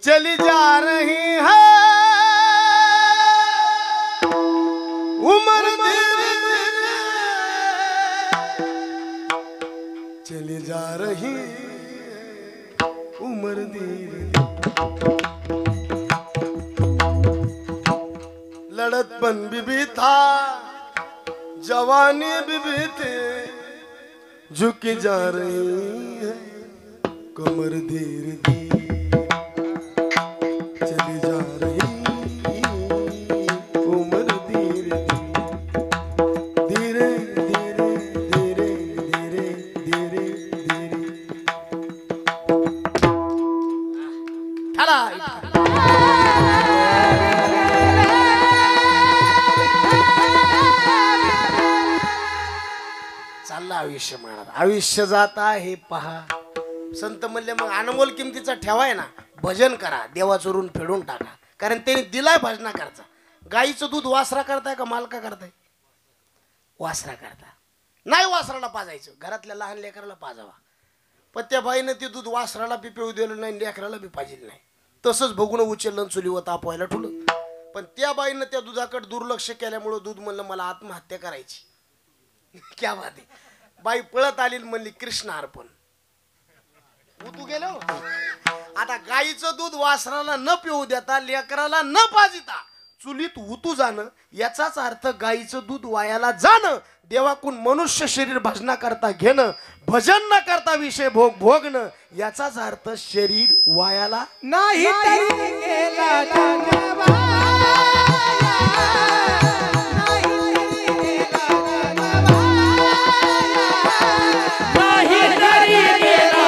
चली जा रही है उम्र धीरे धीरे चली जा रही उम्र धीरे लड़कपन भी था जवानी भी थे झुक जा रही है कमर धीरे धीरे चली जा रही उम्र धीरे धीरे धीरे धीरे धीरे धीरे धीरे चाललं आयुष्य महाराज आयुष्य जात आहे पहा संत म्हणले मग अनमोल किमतीचा ठेवाय ना भजन करा देवाचं ऋण फेडून टाका कारण त्यांनी दिलाय भजना करता गाईचं दूध वासरा करताय का मालका करताय वासरा करता नाही वासराला पाजायचं घरातल्या लहान लेकराला पाजावा पण त्या बाईनं ते दूध वासराला बी पिऊ दिलं नाही लेकराला बी पाहिजे नाही तसंच बघून उचललं चुलीवर तापवायला ठुलं पण त्या बाईनं त्या दुधाकडे दुर्लक्ष केल्यामुळं दूध म्हणलं मला आत्महत्या करायची क्या बात आहे बाई पळत आली म्हणली कृष्ण अर्पण उतू गेलो आता गाईचं दूध वासराला न पिऊ देता लेकराला न पाजिता चुलीत उतू जाणं याचाच अर्थ गाईचं दूध वायाला जाणं देवाकून मनुष्य शरीर भजना करता घेणं भजन न करता विषय भोग भोगणं याचाच अर्थ शरीर वायाला नाही तरी गेला जगवाया, नाही तरी गेला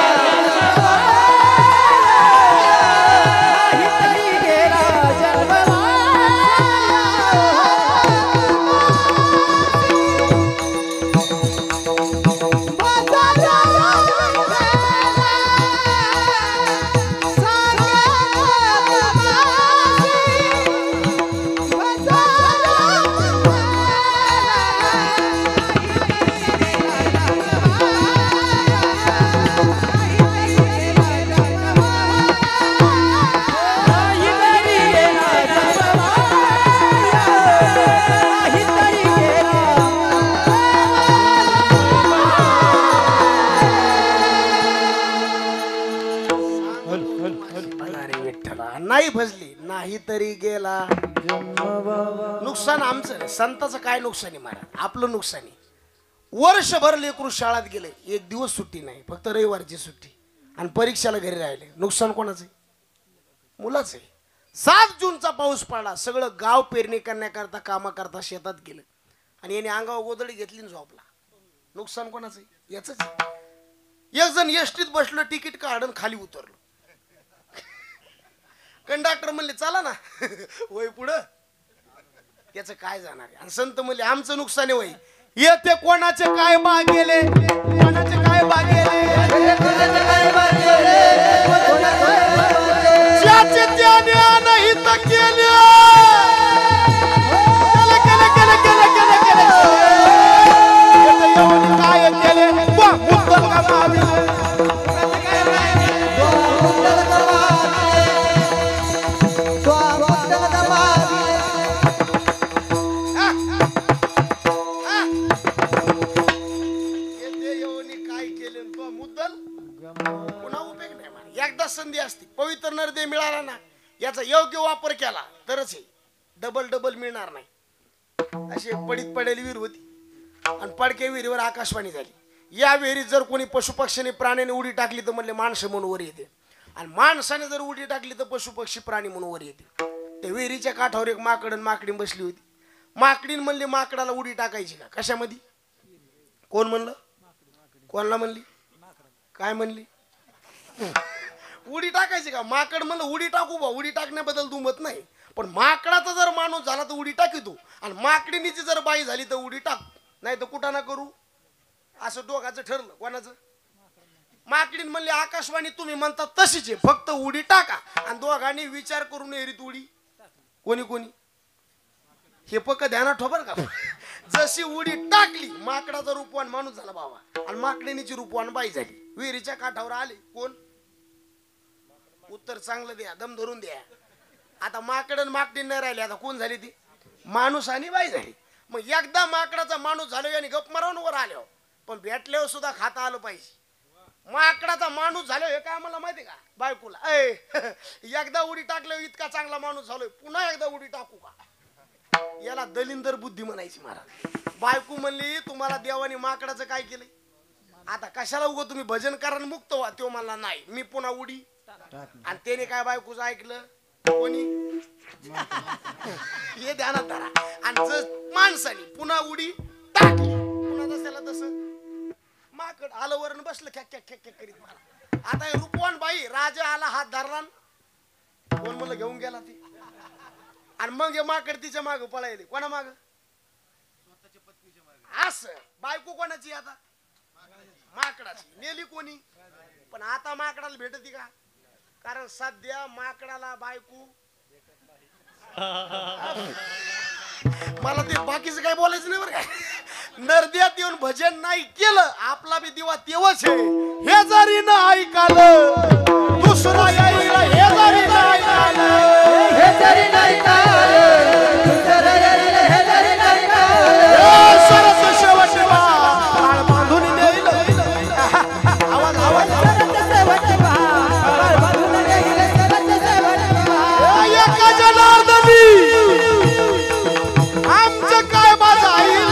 नाही भजली नाही तरी गेला नुकसान आमचं संताचं काय नुकसानी महाराज आपलं नुकसानी वर्षभर लेकरू शाळेत गेले एक दिवस सुट्टी नाही फक्त रविवारची सुट्टी आणि परीक्षेला घरी राहिले नुकसान कोणाचं मुलाचं आहे 7 जूनचा पाऊस पडला सगळं गाव पेरणी करण्याकरता कामा करता शेतात गेलं आणि याने अंगावर गोदडी घेतली आणि झोपला नुकसान कोणाचं याच एक जण एसटीत बसलं तिकीट काढून खाली उतरलं कंडक्टर म्हणले चला ना वय पुढं याचं काय जाणार आहे आणि संत म्हणले आमचं नुकसान आहे वय येते कोणाचे काय बाग गेले कोणाचे काय बाग गेले ज्याचे त्याने अनहित केले काय केले एकदा संधी असते पवित्र नरदे मिळाला ना याचा योग्य वापर केला तरच हे डबल डबल मिळणार नाही अशी पडीत पडेल विहीर होती आणि पडक्या विहिरीवर आकाशवाणी झाली या विहिरीत जर कोणी पशुपक्षीने प्राण्याने उडी टाकली तर म्हणले माणसं म्हणून वर येते आणि माणसाने जर उडी टाकली तर पशुपक्षी प्राणी म्हणून वर येते त्या विहिरीच्या काठावर एक माकड आणि माकडी बसली होती माकडीन म्हणले माकडाला उडी टाकायची का कशामध्ये कोण म्हणलं कोणाला म्हणली काय म्हणली उडी टाकायची का माकड म्हणलं उडी टाकू बा उडी टाकण्याबद्दल दुमत नाही पण माकडाचा जर माणूस झाला तर उडी टाकितो आणि माकडीनीची जर बाई झाली तर उडी टाक नाही तर कुठं ना करू असं दोघांचं ठरलं कोणाचं माकडीन म्हणले आकाशवाणी तुम्ही म्हणता तशीच आहे फक्त उडी टाका आणि दोघांनी विचार करून एरीत उडी कोणी कोणी हे पक्क ध्यानात ठोबर का जशी उडी टाकली माकडाचा रूपवान माणूस झाला बाबा आणि माकडीनीची रूपवान बाई झाली विहिरीच्या काठावर आले कोण उत्तर चांगलं द्या, दम धरून द्या. आता माकडन माकडी नाही राहिली, आता कोण झाली ती? माणूस आणि बाई झाली. मग एकदा माकडाचा माणूस झालो आणि गप मारून वर आलो, पण भेटल्यावर सुद्धा खाता आलं पाहिजे. माकडाचा माणूस झालो हे काय मला माहिती का बायकोला, एकदा उडी टाकल्यावर इतका चांगला माणूस झालोय, पुन्हा एकदा उडी टाकू का? याला दलिंदर बुद्धी म्हणायची महाराज. बायको म्हणली तुम्हाला देवाने माकडाचं काय केलंय, आता कशाला उगं तुम्ही भजन करा मुक्त व्हा. तो मला नाही, मी पुन्हा उडी. आणि त्याने काय बायकोचं ऐकलं, कोणी हे ध्यानात धरा. आणि जर माणसाने पुन्हा उडी टाकली, पुन्हा जसं तसं माकड आलं वरण बसलं खॅक खॅक खॅक खॅक करीत मला. आता हे रूपवान बाई राजा आला, हात धरला, कोण मला घेऊन गेला ती. आणि मग हे माकड तिच्या माग पळायले. कोणा माग? असं बायको कोणाची आता? माकडाची. नेली कोणी? पण आता माकडाला भेटती का? कारण सध्या माकडाला बायको. मला ते बाकीचं काही बोलायचं नाही बरं काय. नरद्यात येऊन भजन नाही केलं, आपला बी दिवा तेव्हाच आहे. हे जरी न ऐकालं दुसरा यायला, हे जरी न ऐकालं, हे जरी नाही काल, दुसरं यायला हे जरी नाही काल. सरस शेवट बाळ बांधून नेईल. आवाज आवाज सरच शेवट बाळ बांधून नेईल, सरच शेवट बाळ. एका जनार्दनी आमचं काय बाजाईल.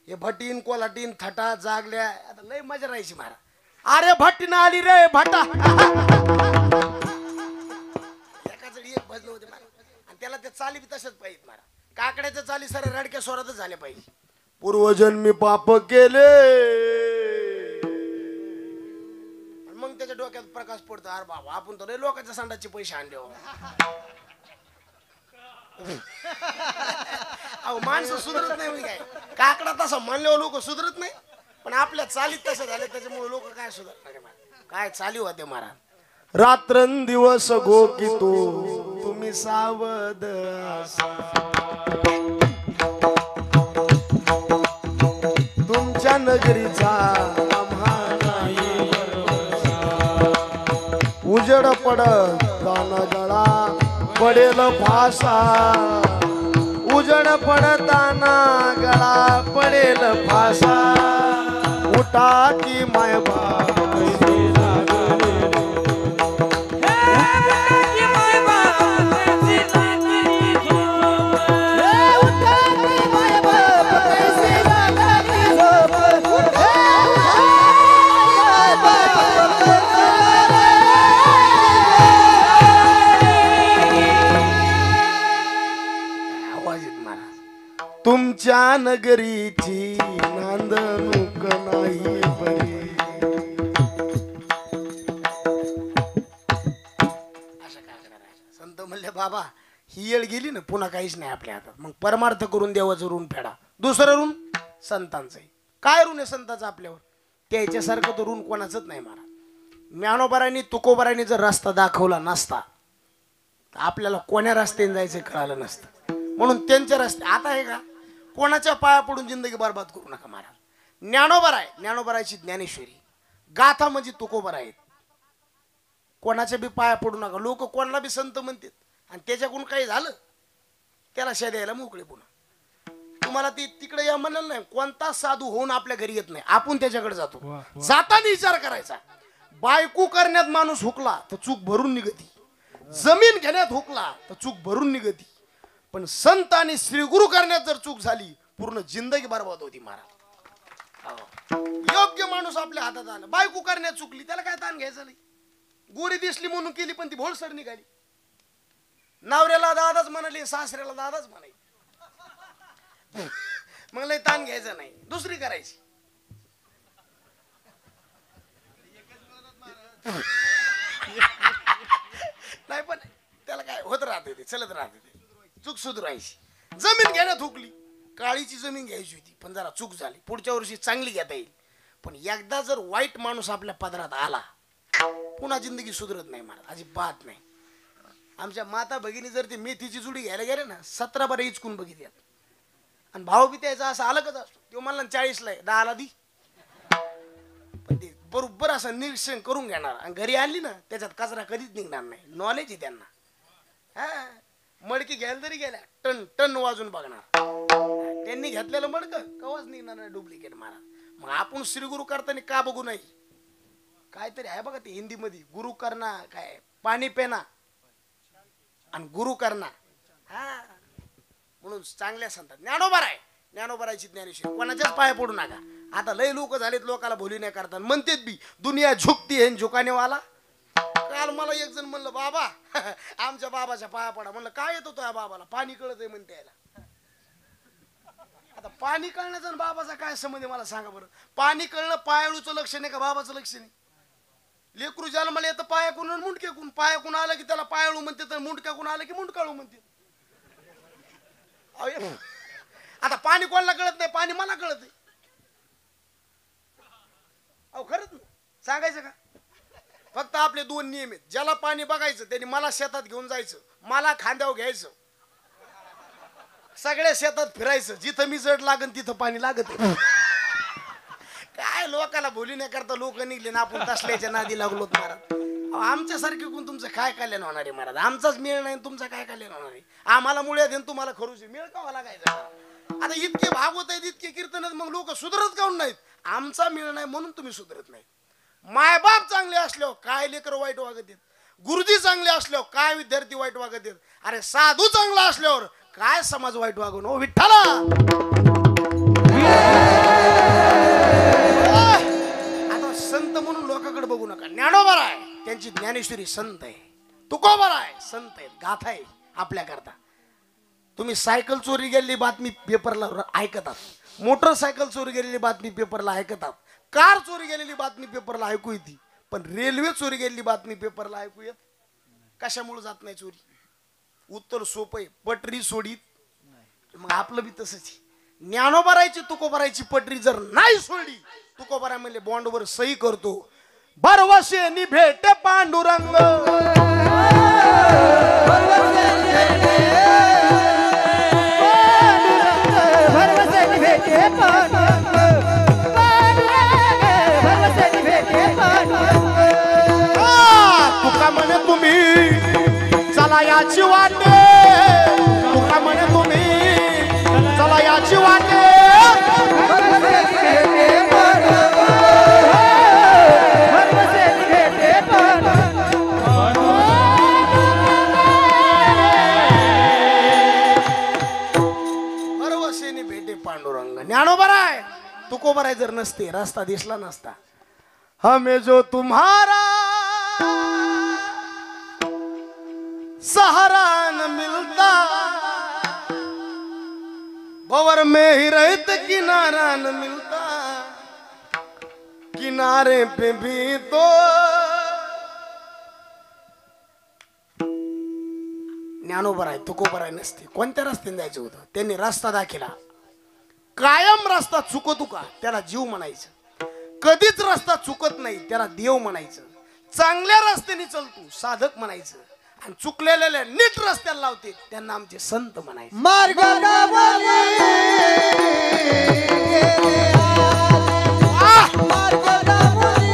हे भटीन कोलाटीन थटा जागल्या, आता लय मजा राहायची मारा. अरे भट्टीन आली रे भटा. एकाच एक भजन होते मारा. आणि त्याला ते चाली बी तसंच पाहिजे मारा. काकड्याच्या चाली सारे रडक्या स्वरातच झाल्या पाहिजे. पूर्वजन्मी पाप केले, मग त्याच्या डोक्यात प्रकाश पडतो. अरे बाबा आपण तर लोकांच्या संडासचे पैसे आणले हो. अहो माणसं सुधरत नाही म्हणजे काय, काकडा तसा म्हणल्यावर लोक सुधरत नाही, पण आपल्या चालीत तसं झालं त्याच्यामुळे लोक काय सुधरणार. काय चाली होते मारा. रात्रंदिवस गो की तुम्ही सावध तुमच्या नगरीचा उजड पडत ताना गळा पडेल फासा. उजड पडताना गळा पडेल फासा. उठा की माय बाप तुमच्या नगरीची नांदणूक नाही बरी. संत म्हणले बाबा ही येळ गेली ना, पुन्हा काहीच नाही आपल्या हातात. मग परमार्थ करून देवाचं ऋण फेडा. दुसरं ऋण संतांचं. काय ऋण आहे संतांचं आपल्यावर? त्याच्यासारखं तर ऋण कोणाचंच नाही मारा. ज्ञानोबारांनी तुकोबारांनी जर रस्ता दाखवला नसता, आपल्याला कोण्या रस्त्याने जायचं कळालं नसतं. म्हणून त्यांच्या रस्ते आता आहे का कोणाच्या पाया पडून जिंदगी बरबाद करू नका महाराज. ज्ञानोबर आहे, ज्ञानोबरायची ज्ञानेश्वरी गाथा म्हणजे तुकोबर आहेत. कोणाच्या बी पाया पडू नका. लोक कोणाला बी संत म्हणतात आणि त्याच्याकडून काही झालं त्याला शे द्यायला मोकळे. पुन्हा तुम्हाला ती तिकडे या म्हणाल नाही. कोणता साधू होऊन आपल्या घरी येत नाही, आपण त्याच्याकडे जातो. जाताना विचार करायचा. बायको करण्यात माणूस हुकला तर चूक भरून निघती, जमीन घेण्यात हुकला तर चूक भरून निघती, पण संत आणि श्रीगुरु करण्यात जर चूक झाली पूर्ण जिंदगी बरबाद होती महाराज. योग्य माणूस आपल्या हातात आला. बायको करण्यात चुकली त्याला काय ताण घ्यायचं नाही. गोरी दिसली म्हणून केली पण ती भोळसर निघाली. नवऱ्याला दादाच म्हणाली, सासऱ्याला दादाच म्हणाली, मग लय ताण घ्यायचा नाही, दुसरी करायची. नाही पण त्याला काय होत राहते, ते चलत राहते, ते चूक सुधारायची. जमीन घेण्यात हुकली, काळीची जमीन घ्यायची होती पण जरा चूक झाली, पुढच्या वर्षी चांगली घेता येईल. पण एकदा जर वाईट माणूस आपल्या पदरात आला पुन्हा जिंदगी सुधरत नाही महाराज, अजिबात नाही. आमच्या माता भगिनी जर ती मेथीची जुडी घ्यायला गेले ना 17 बरं इचकून बघितल्यात. आणि भाव बी त्याचा असं अलगच असतो. तो म्हणला 40ला आहे 10ला दी, पण ते बरोबर असं निरीक्षण करून घेणार. आणि घरी आणली ना त्याच्यात कचरा कधीच निघणार नाही. नॉलेज आहे त्यांना. हा मडकी घ्यायला जरी गेल्या टन टन वाजून बघणार. त्यांनी घेतलेलं मडकं कवाच निघणार नाही डुप्लिकेट महाराज. मग आपण श्रीगुरु करताना का बघू नाही? काहीतरी आहे बघा ते हिंदीमध्ये, गुरु करना काय पाणी पेना आणि गुरु करना. हा म्हणून चांगल्या संतात ज्ञानोबर आहे, ज्ञानोबरायची ज्ञानेश्वरी. कोणाच्याच पाया पडू नका. आता लय लोक झालेत लोकाला भोली नाही करतात, म्हणतेत बी दुनिया झुकती है झुकानेवाला. काल मला एक जण म्हणलं बाबा आमच्या बाबाच्या पाया पडा. म्हणलं काय येत होतो या बाबाला? पाणी कळत आहे म्हणते यायला. आता पाणी कळण्याचा आणि बाबाचा काय संबंध मला सांगा बरं. पाणी कळणं पायाळूचं लक्षण आहे का बाबाचं लक्षण आहे? लेकरू जन्माला येतं पायाकून आणि मुंडक्याकून. पायाकून आलं की त्याला पायाळू म्हणते, तर मुंडक्याकून आलं की मुंडकाळू म्हणते. आता पाणी कोणाला कळत नाही, पाणी मला कळत आहे. अहो खरंच ना सांगायचं का? फक्त आपले 2 नियम आहेत. ज्याला पाणी बघायचं त्यांनी मला शेतात घेऊन जायचं, मला खांद्यावर घ्यायचं, सगळ्या शेतात फिरायचं. जिथं मी जड लागन तिथं पाणी लागत आहे. काय लोकाला बोली नाही करता लोक निघले ना आपण तसल्याच्या नादी लागलो महाराज. आमच्यासारखे कोण तुमचं काय कल्याण होणार आहे महाराज? आमचाच मेळ नाही तुमचा काय कल्याण होणार आहे? आम्हाला मुळे देन तुम्हाला खरूच मेळ कावा लागायचा. आता इतके भागवत आहेत इतके कीर्तन मग लोक सुधरत काऊन नाहीत? आमचा मेळ नाही म्हणून तुम्ही सुधरत नाही. मायबाप चांगले असल्यावर काय लेकर वाईट वागत आहेत, गुरुजी चांगले असल्यावर काय विद्यार्थी वाईट वागत आहेत, अरे साधू चांगला असल्यावर काय समाज वाईट वागून. ओ विठ्ठला आता संत म्हणून लोकांकडे बघू नका. ज्ञानोबर आहे त्यांची ज्ञानेश्वरी संत आहे, तुकोबर आहे संत आहेत, गाथा आहे आपल्याकरता. तुम्ही सायकल चोरी गेलेली बातमी पेपरला ऐकतात, मोटरसायकल चोरी गेलेली बातमी पेपरला ऐकतात, कार चोरी गेलेली बातमी पेपरला ऐकू येते, पण रेल्वे चोरी गेलेली बातमी पेपरला ऐकू येत? कशामुळे जात नाही चोरी? उत्तर सोपं आहे, पटरी सोडीत. मग आपलं बी तसंच आहे. ज्ञानोबरायची तुकोबरायची पटरी जर नाही सोडली, तुकोबराय म्हणले बॉन्डवर सही करतो, भरवशेनी भेट पांडुरंग. तुका म्हणे तुम्ही चला याची वाटे, तुका म्हणे तुम्ही चला याची वाटे. भरवशेनी भेटे पांडुरंग. ज्ञानोबर आहे तुकोबर आहे जर नसते रस्ता दिसला नसता. हमें जो तुम्हारा सहारा न मिलता, भंवर में ही रहत किनारा न मिलता, किनारे पे भी तो. ज्ञानोबर आहे तुकोबर आहे नसते कोणत्या रस्त्याने जायचं होतं? त्यांनी रस्ता दाखिला. कायम रस्ता चुकतो का त्याला जीव म्हणायचं, कधीच रस्ता चुकत नाही त्याला देव म्हणायचं. चांगल्या रस्त्याने चलतो साधक म्हणायचं, आणि चुकलेले नीट रस्त्याला लावते त्यांना आमचे संत म्हणायचे. मार्ग दावले गेले आज, मार्ग दावले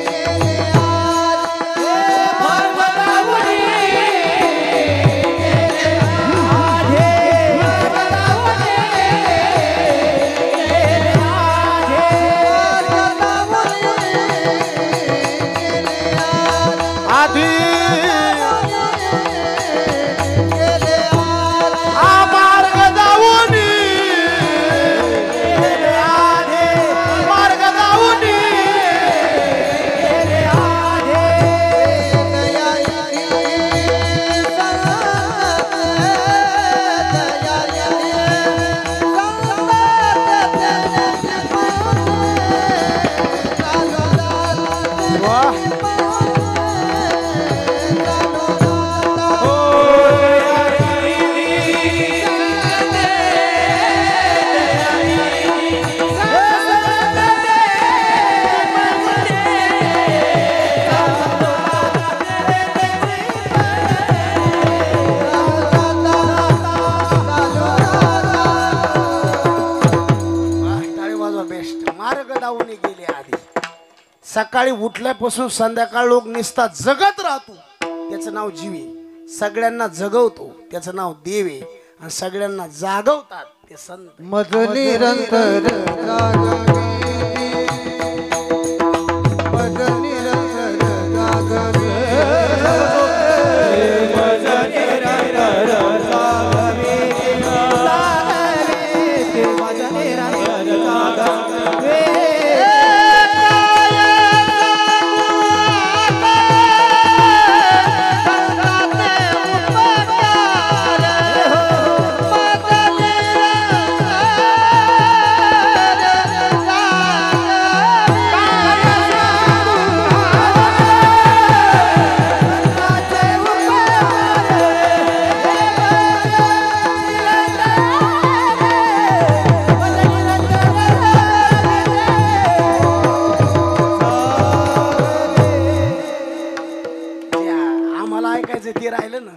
गेले आज, मार्ग दावले गेले आज, मार्ग दावले गेले आज, मार्ग दावले गेले आज, आधी गेले आज, मार्ग दावूनी मार्ग दावूनी बेस्ट. मार्ग दावून गेले आधी. सकाळी उठल्यापासून संध्याकाळ लोक निसतात जगत राहतो त्याचं नाव जीवे. सगळ्यांना जगवतो त्याचं नाव देवे. आणि सगळ्यांना जागवतात ते संत. मज निरंतर जागवे, मज निरंतर जागवे, मज निरंतर जागवे, मज निरंतर जागवे. आम्हाला ऐकायचं ते राहिलं ना.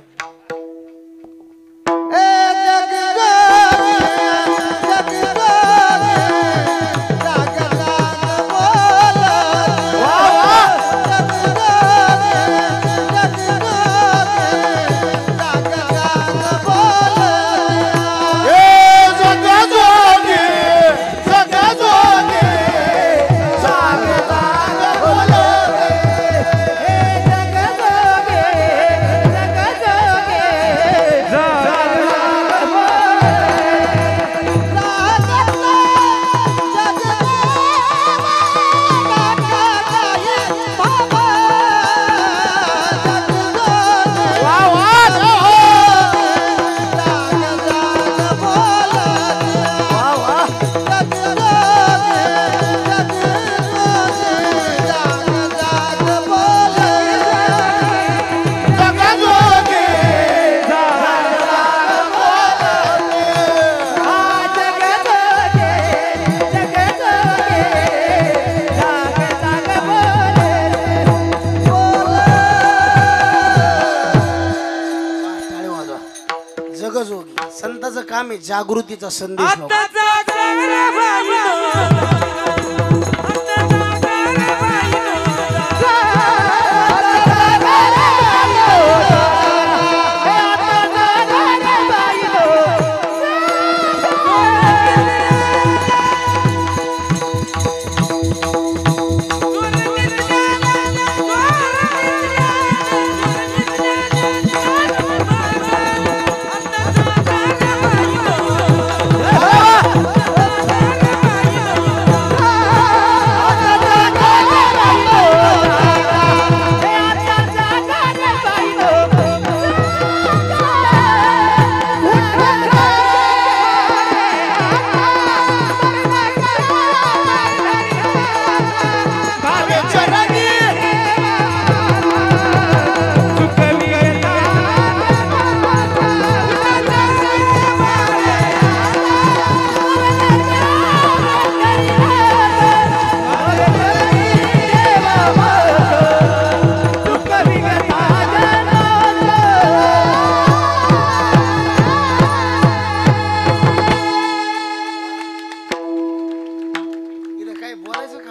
जगजोगी संताचं काम आहे जागृतीचा संदेश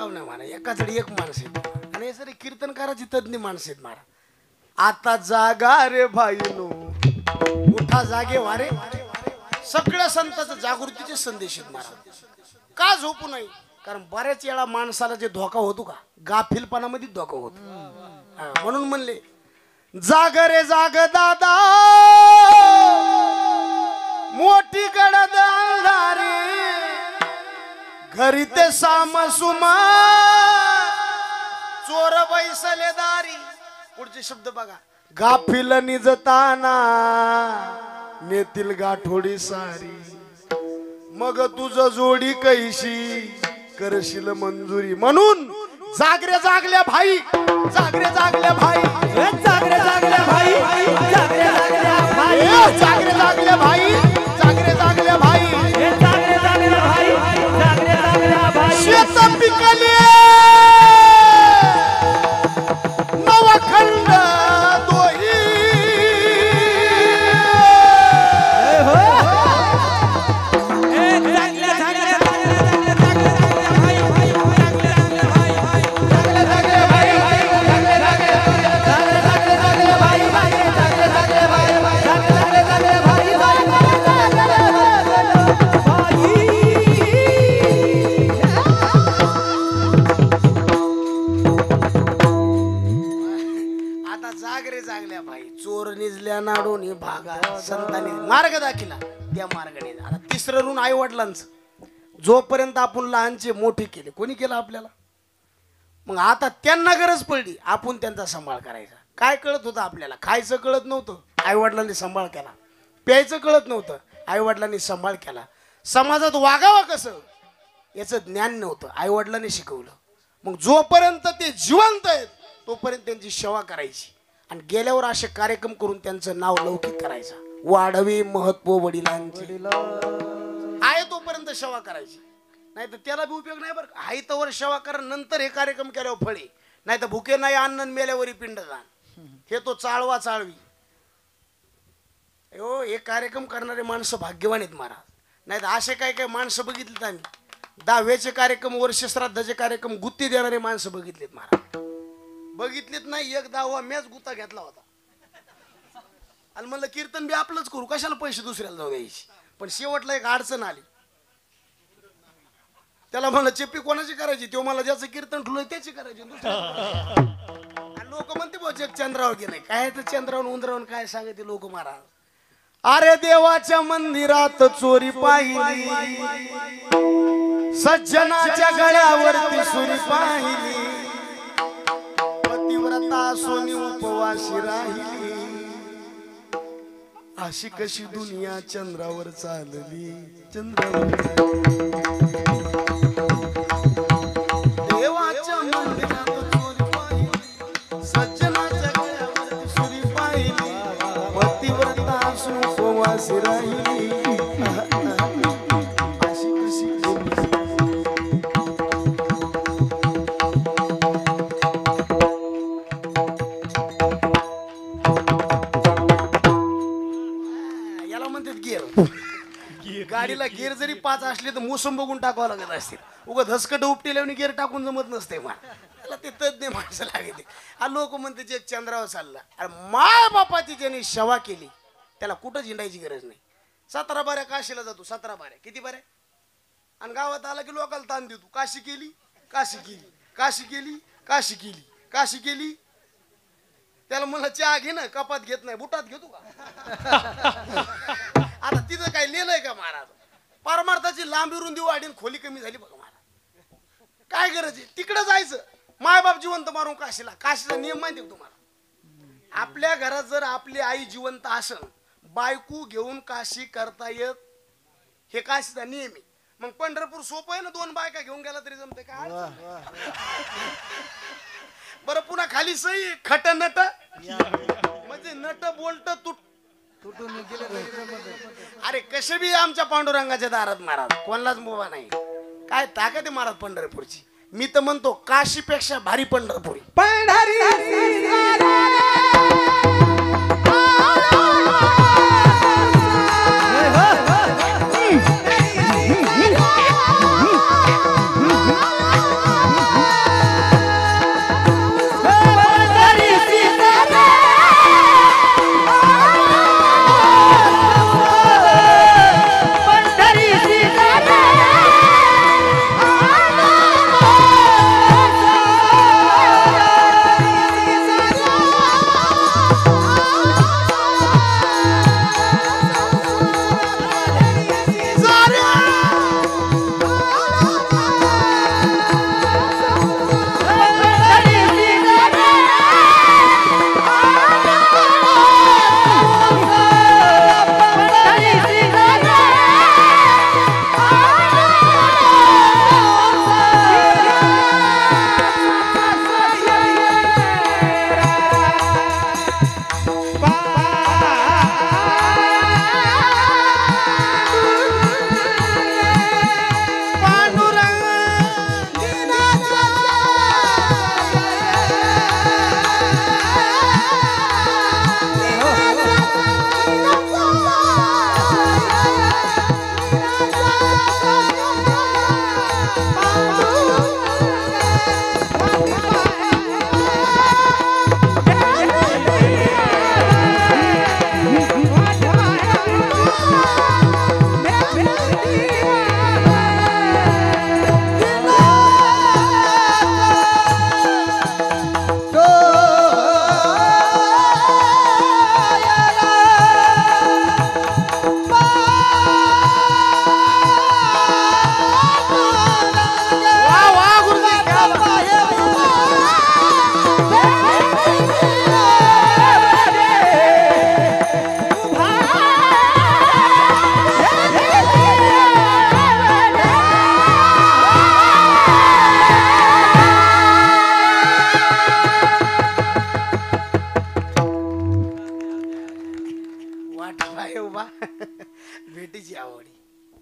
गाव नाही म्हणा, एकाचडी एक माणूस आहे आणि हे सर कीर्तनकाराची तज्ञ माणसं आहेत महाराज. आता जागा रे भाईनो, उठा जागे वारे. सगळ्या संतांचा जागृतीचे संदेश आहेत महाराज. का झोपू नाही? कारण बऱ्याच वेळा माणसाला जे धोका होतो का, गाफिलपणामध्ये धोका होतो. म्हणून म्हणले जाग रे जाग दादा, मोठी गडद अंधारी, घरी ते सामसुमा, चोर बैसले दारी. पुढचे शब्द बघा. गाफिल निजताना नेतील गाठोडी सारी, मग तुझ जोडी कैशी करशील मंजुरी. म्हणून जागरे जागल्या भाई, जागरे जागल्या भाई, जागरे जागल्या भाई, जागरे जागल्या भाई, जागरे जागल्या भाई, जागरे जागल्या भाई, जागरे जागल्या भाई, जागरे जागल्या भाई. शेत पिकले नवखंड दोही, चोर निजल्या नाडून भागा, संतांनी मार्ग दाखिला त्या मार्गाने. आता तिसरं ऋण आई वडिलांचं. जोपर्यंत आपण लहानचे मोठे केले, कोणी केलं आपल्याला? मग आता त्यांना गरज पडली, आपण त्यांचा सांभाळ करायचा. काय कळत होतं आपल्याला? खायचं कळत नव्हतं, आई वडिलांनी सांभाळ केला. प्यायचं कळत नव्हतं, आई वडिलांनी सांभाळ केला. समाजात वागावं कसं याचं ज्ञान नव्हतं, आई वडिलांनी शिकवलं. मग जोपर्यंत ते जिवंत आहेत तोपर्यंत त्यांची सेवा करायची आणि गेल्यावर असे कार्यक्रम करून त्यांचं नाव लौकिक करायचं. वाढवे महत्व वडिलांचे, आहे तोपर्यंत सेवा करायची. नाही तर त्याला बी उपयोग नाही बरं. आहे तोवर सेवा करा, नंतर हे कार्यक्रम केल्यावर फळे. नाही तर भुके नाही अन्न, मेल्यावरी पिंडदान. हे तो चाळवा चाळवी. हो, हे कार्यक्रम करणारे माणसं भाग्यवान आहेत महाराज. नाही तर असे काय काय माणसं बघितलेत आम्ही. दहाव्याचे कार्यक्रम, वर्षश्राद्धाचे कार्यक्रम गुत्ती देणारे माणसं बघितलेत महाराज. बघितलेत नाही, एक 10वा मॅच गुत्ता घेतला होता आणि म्हणलं कीर्तन बी आपलंच करू, कशाला पैसे दुसऱ्याला जाऊ द्यायची. पण शेवटला एक अडचण आली. त्याला म्हणलं चेप्पी कोणाची करायची? तो मला ज्याचं कीर्तन ठुलंय त्याची करायची. लोक म्हणते भाऊ जग चंद्रावर गेलंय. काय तर चंद्रावर उंदरावर काय सांगते लोक महाराज. अरे देवाच्या मंदिरात चोरी पाहिली, सज्जनाच्या गळ्यावरती सुरी पाहिली, पतिव्रता सोनी उपवाशी राहिली, अशी कशी दुनिया चंद्रावर चालली, चंद्रावर. देवाच्या मंदिरात चोरी पाहिली, सज्जनाच्या गळ्यावरती सुरी पाहिली, पतिव्रता सोनी उपवासी राहिली, अशी कशी गाडीला गिअर जरी 5 असले तर मोसम बघून टाकावं लागत असतील. उगा धसकट उपटेल्याने गिअर टाकून जमत नसते. मला ते तज्ञ माणसं लागते. लोक म्हणते जे चंद्रावर चालला. अरे माय बापाची ज्यांनी सेवा केली त्याला कुठं झिंडायची गरज नाही. 17 बाऱ्या काशीला जातो. 17 बाऱ्या किती बाऱ्या? आणि गावात आला की लोकांना ताण देतो. काशी केली, काशी केली, काशी केली, काशी केली, काशी केली. त्याला मला चहा घे ना, कपात घेत नाही, बुटात घेतो का? आता तिथं काय लिहिलंय का महाराज? परमार्थाची लांबी रुंदी वाढीन, खोली कमी झाली बघा महाराज. काय गरज आहे तिकडं जायचं? मायबाप जिवंत मारून काशीला. काशीचा नियम माहिती आहे तुम्हाला? आपल्या घरात जर आपली आई जिवंत असेल, बायको घेऊन काशी करता येत, हे काशीचा नियम आहे. मग पंढरपूर सोपं आहे ना, 2 बायका घेऊन गेला तरी जमते काय? बरं पुन्हा खाली सही खट नट, म्हणजे नट बोलट तुटून गेले. अरे कसे बी आमच्या पांडुरंगाच्या दारात महाराज, कोणालाच मोबा नाही. काय ताकद आहे महाराज पंढरपूरची. मी तर म्हणतो काशीपेक्षा भारी पंढरपुरी.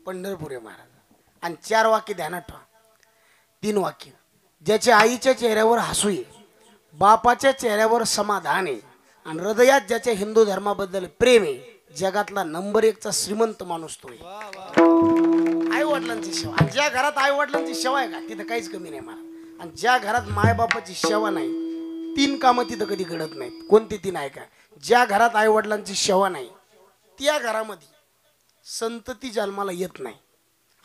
पंढरपुरे महाराज. आणि 4 वाक्य ध्यानात ठेवा. 3 वाक्य. ज्याच्या आईच्या चेहऱ्यावर हसू आहे, बापाच्या चेहऱ्यावर समाधान आहे आणि हृदयात ज्याच्या हिंदू धर्माबद्दल प्रेम आहे, जगातला नंबर 1 चा श्रीमंत माणूस तो आहे. आई वडिलांची सेवा. आणि ज्या घरात आई वडिलांची सेवा आहे का तिथं काहीच कमी नाही महाराज. आणि ज्या घरात मायबापाची सेवा नाही, 3 कामं तिथं कधी घडत नाहीत. कोणती 3 आहे का? ज्या घरात आई वडिलांची सेवा नाही त्या घरामध्ये संतती जन्माला येत नाही,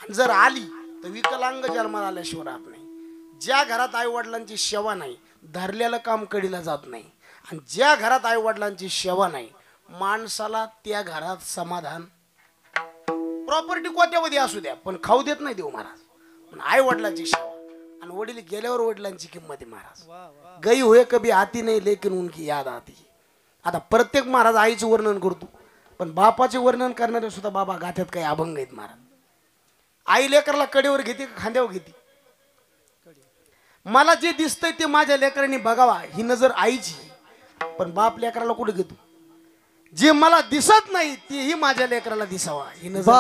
आणि जर आली तर विकलांग जन्माला आल्याशिवाय राहत नाही. ज्या घरात आई वडिलांची सेवा नाही धरलेलं काम कडीला जात नाही. आणि ज्या घरात आई वडिलांची सेवा नाही माणसाला त्या घरात समाधान. प्रॉपर्टी कोट्यावधी असू द्या पण खाऊ देत नाही देऊ महाराज. पण आई वडिलांची सेवा आणि वडील गेल्यावर वडिलांची किंमत आहे महाराज. गई हुए कभी आती नाही लेकिन उनकी याद आती. आता प्रत्येक महाराज आईचं वर्णन करतो पण बापाचे वर्णन करणारे सुद्धा बाबा गाथ्यात काही अभंग आहेत महाराज. आई लेकरला कडेवर घेते का खांद्यावर घेते? मला जे दिसतंय ते माझ्या लेकरांनी बघावा ही नजर आईची. पण बाप लेकराला कुठे घेतो? जे मला दिसत नाही तेही माझ्या लेकराला दिसावा ही नजर.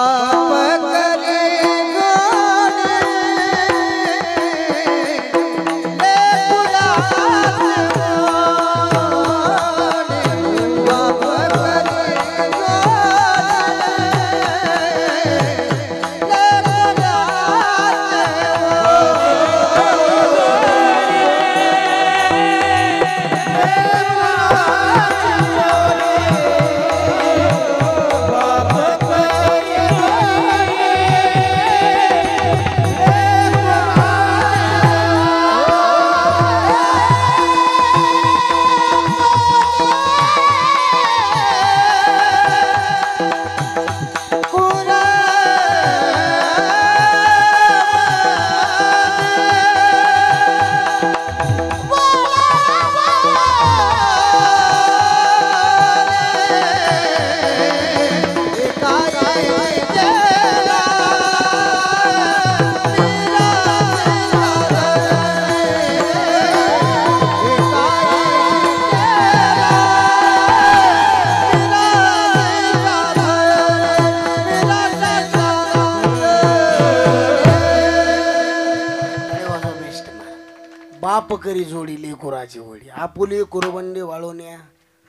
बाप करी जोडी लेकुराची होडी आपुली कुरबंडी वाळवण्या.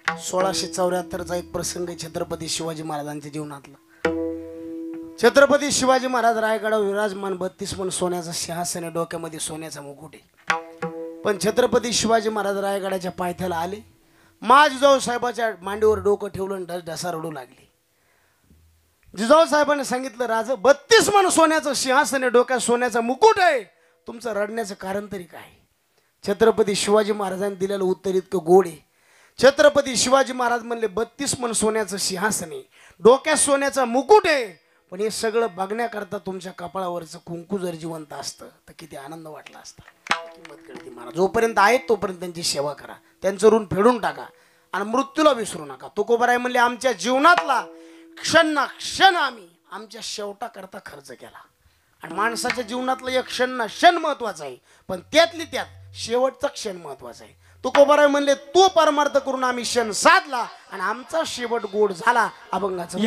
1674चा एक प्रसंग आहे छत्रपती शिवाजी महाराजांच्या जीवनातला. छत्रपती शिवाजी महाराज रायगडावर विराजमान 32 पण सोन्याचं सिंहासन आहे, डोक्यामध्ये सोन्याचा मुकुट आहे. पण छत्रपती शिवाजी महाराज रायगडाच्या पायथ्याला आले. जिजाऊ साहेबाच्या मांडीवर डोकं ठेवलं आणि ढसा रडू लागली. जिजाऊ साहेबांनी सांगितलं, राजा 32 मन सोन्याचं सिंहासन आहे, डोक्यात सोन्याचा मुकुट आहे, तुमचं रडण्याचं कारण तरी काय? छत्रपती शिवाजी महाराजांनी दिलेलं उत्तर इतकं गोड आहे. छत्रपती शिवाजी महाराज म्हणले 32 मन सोन्याचं सिंहासन आहे, डोक्यात सोन्याचा मुकुट आहे, पण हे सगळं बघण्याकरता तुमच्या कपाळावरचं कुंकू जर जिवंत असतं तर किती आनंद वाटला असता. किंमत कळते महाराज. जोपर्यंत आहेत तोपर्यंत त्यांची सेवा करा, त्यांचं ऋण फेडून टाका आणि मृत्यूला विसरू नका. तुकोबाराय म्हणले, आमच्या जीवनातला क्षण ना क्षण आम्ही आमच्या शेवटाकरता खर्च केला. आणि माणसाच्या जीवनातला एक क्षण ना क्षण महत्वाचा आहे, पण त्यातली त्यात शेवटचा क्षण महत्वाचा आहे. तुकोबाराय म्हणले, तो परमार्थ करून आम्ही क्षण साधला आणि आमचा शेवट गोड झाला. अभंगाचा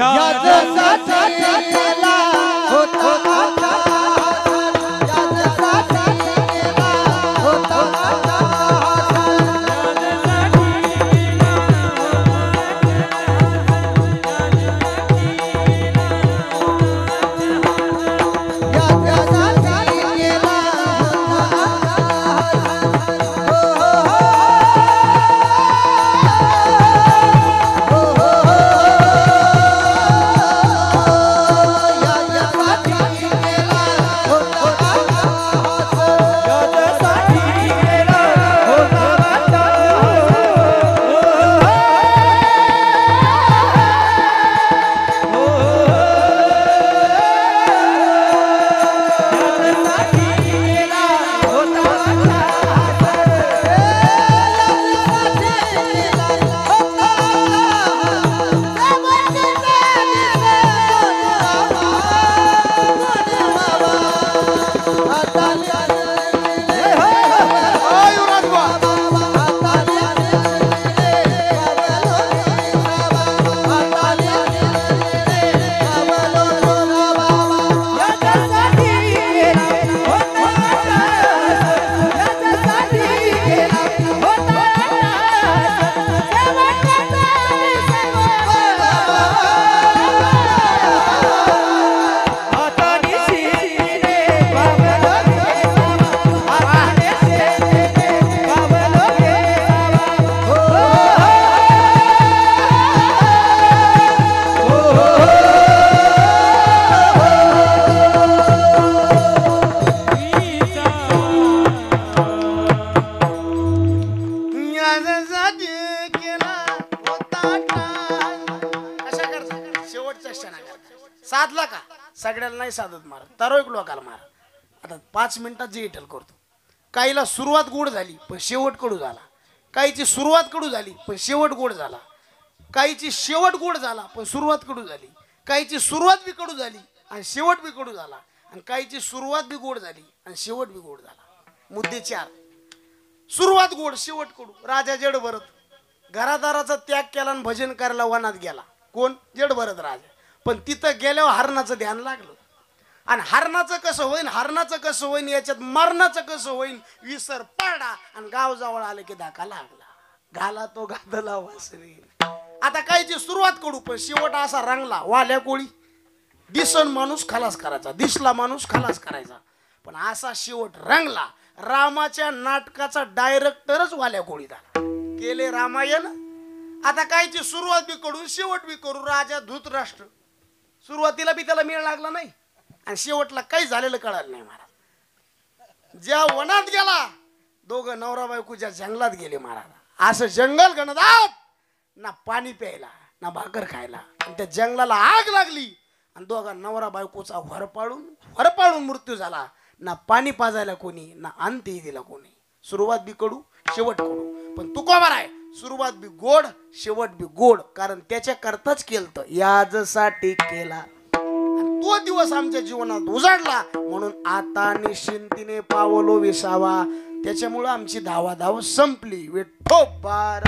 सगळ्याला नाही साधत मार, ठराविक लोकाला मार. आता 5 मिनिटात जे इटल करतो. काहीला सुरुवात गोड झाली पण शेवट कडू झाला, काहीची सुरुवात कडू झाली पण शेवट गोड झाला, काहीची शेवट गोड झाला पण सुरुवात कडू झाली, काहीची सुरुवात बी कडू झाली आणि शेवट बी कडू झाला, आणि काहीची सुरुवात बी गोड झाली आणि शेवट बी गोड झाला. मुद्दे 4. सुरुवात गोड शेवट कडू. राजा जड भरत घरादाराचा त्याग केला आणि भजन करायला वनात गेला. कोण? जड भरत राजा. पण तिथं गेल्यावर हरणाचं ध्यान लागलं, आणि हरणाचं कसं होईन, हरणाचं कसं होईन, याच्यात मरणाचं कसं होईन, विसर पाडा आणि गाव जवळ आलं की धाका लागला. घाला तो गादला वासरी. आता काहीची सुरुवात कडू पण शेवट असा रंगला. वाल्या कोळी दिसन माणूस खलास करायचा, दिसला माणूस खलास करायचा, पण असा शेवट रंगला. रामाच्या नाटकाचा डायरेक्टरच वाल्या कोळी झाला. केले रामायण. आता काहीची सुरुवात बी कडू शेवट बी करू. राजा धृतराष्ट्र सुरुवातीला बी त्याला मेळ लागला नाही आणि शेवटला काही झालेलं कळालं नाही. महाराज ज्या वनात गेला, दोघं नवरा बायको ज्या जंगलात गेले महाराज. असं जंगल गणदात, ना पाणी प्यायला ना भाकर खायला, आणि त्या जंगलाला आग लागली आणि दोघा नवरा बायकोचा वरपाळून मृत्यू झाला. ना पाणी पाजायला कोणी, ना अंतही दिला कोणी. सुरुवात बी कडू शेवट कडू. पण तुकोबार आहे, सुरुवात बी गोड शेवट बी गोड, कारण त्याच्या करताच केलं, याजसाठी केला. तो दिवस आमच्या जीवनात उजाडला, म्हणून आता निश्चिंतीने पावलो विसावा. त्याच्यामुळं आमची धावाधाव संपली. विठोबार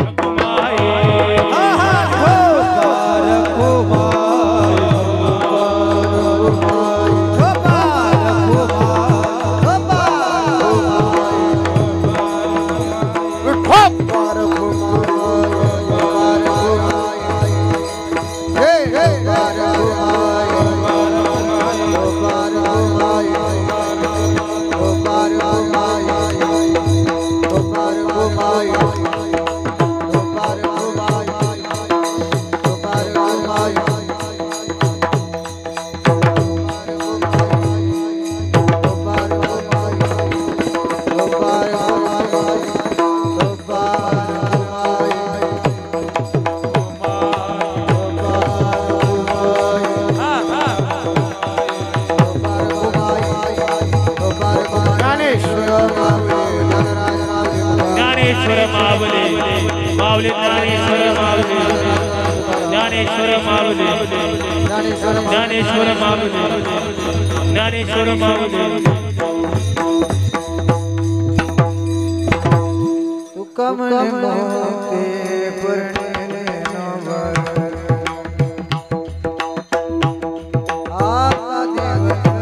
ज्ञानेश्वर माऊली तुका म्हणते परणे नवर आपला दिवस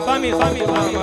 स्वामी स्वामी स्वामी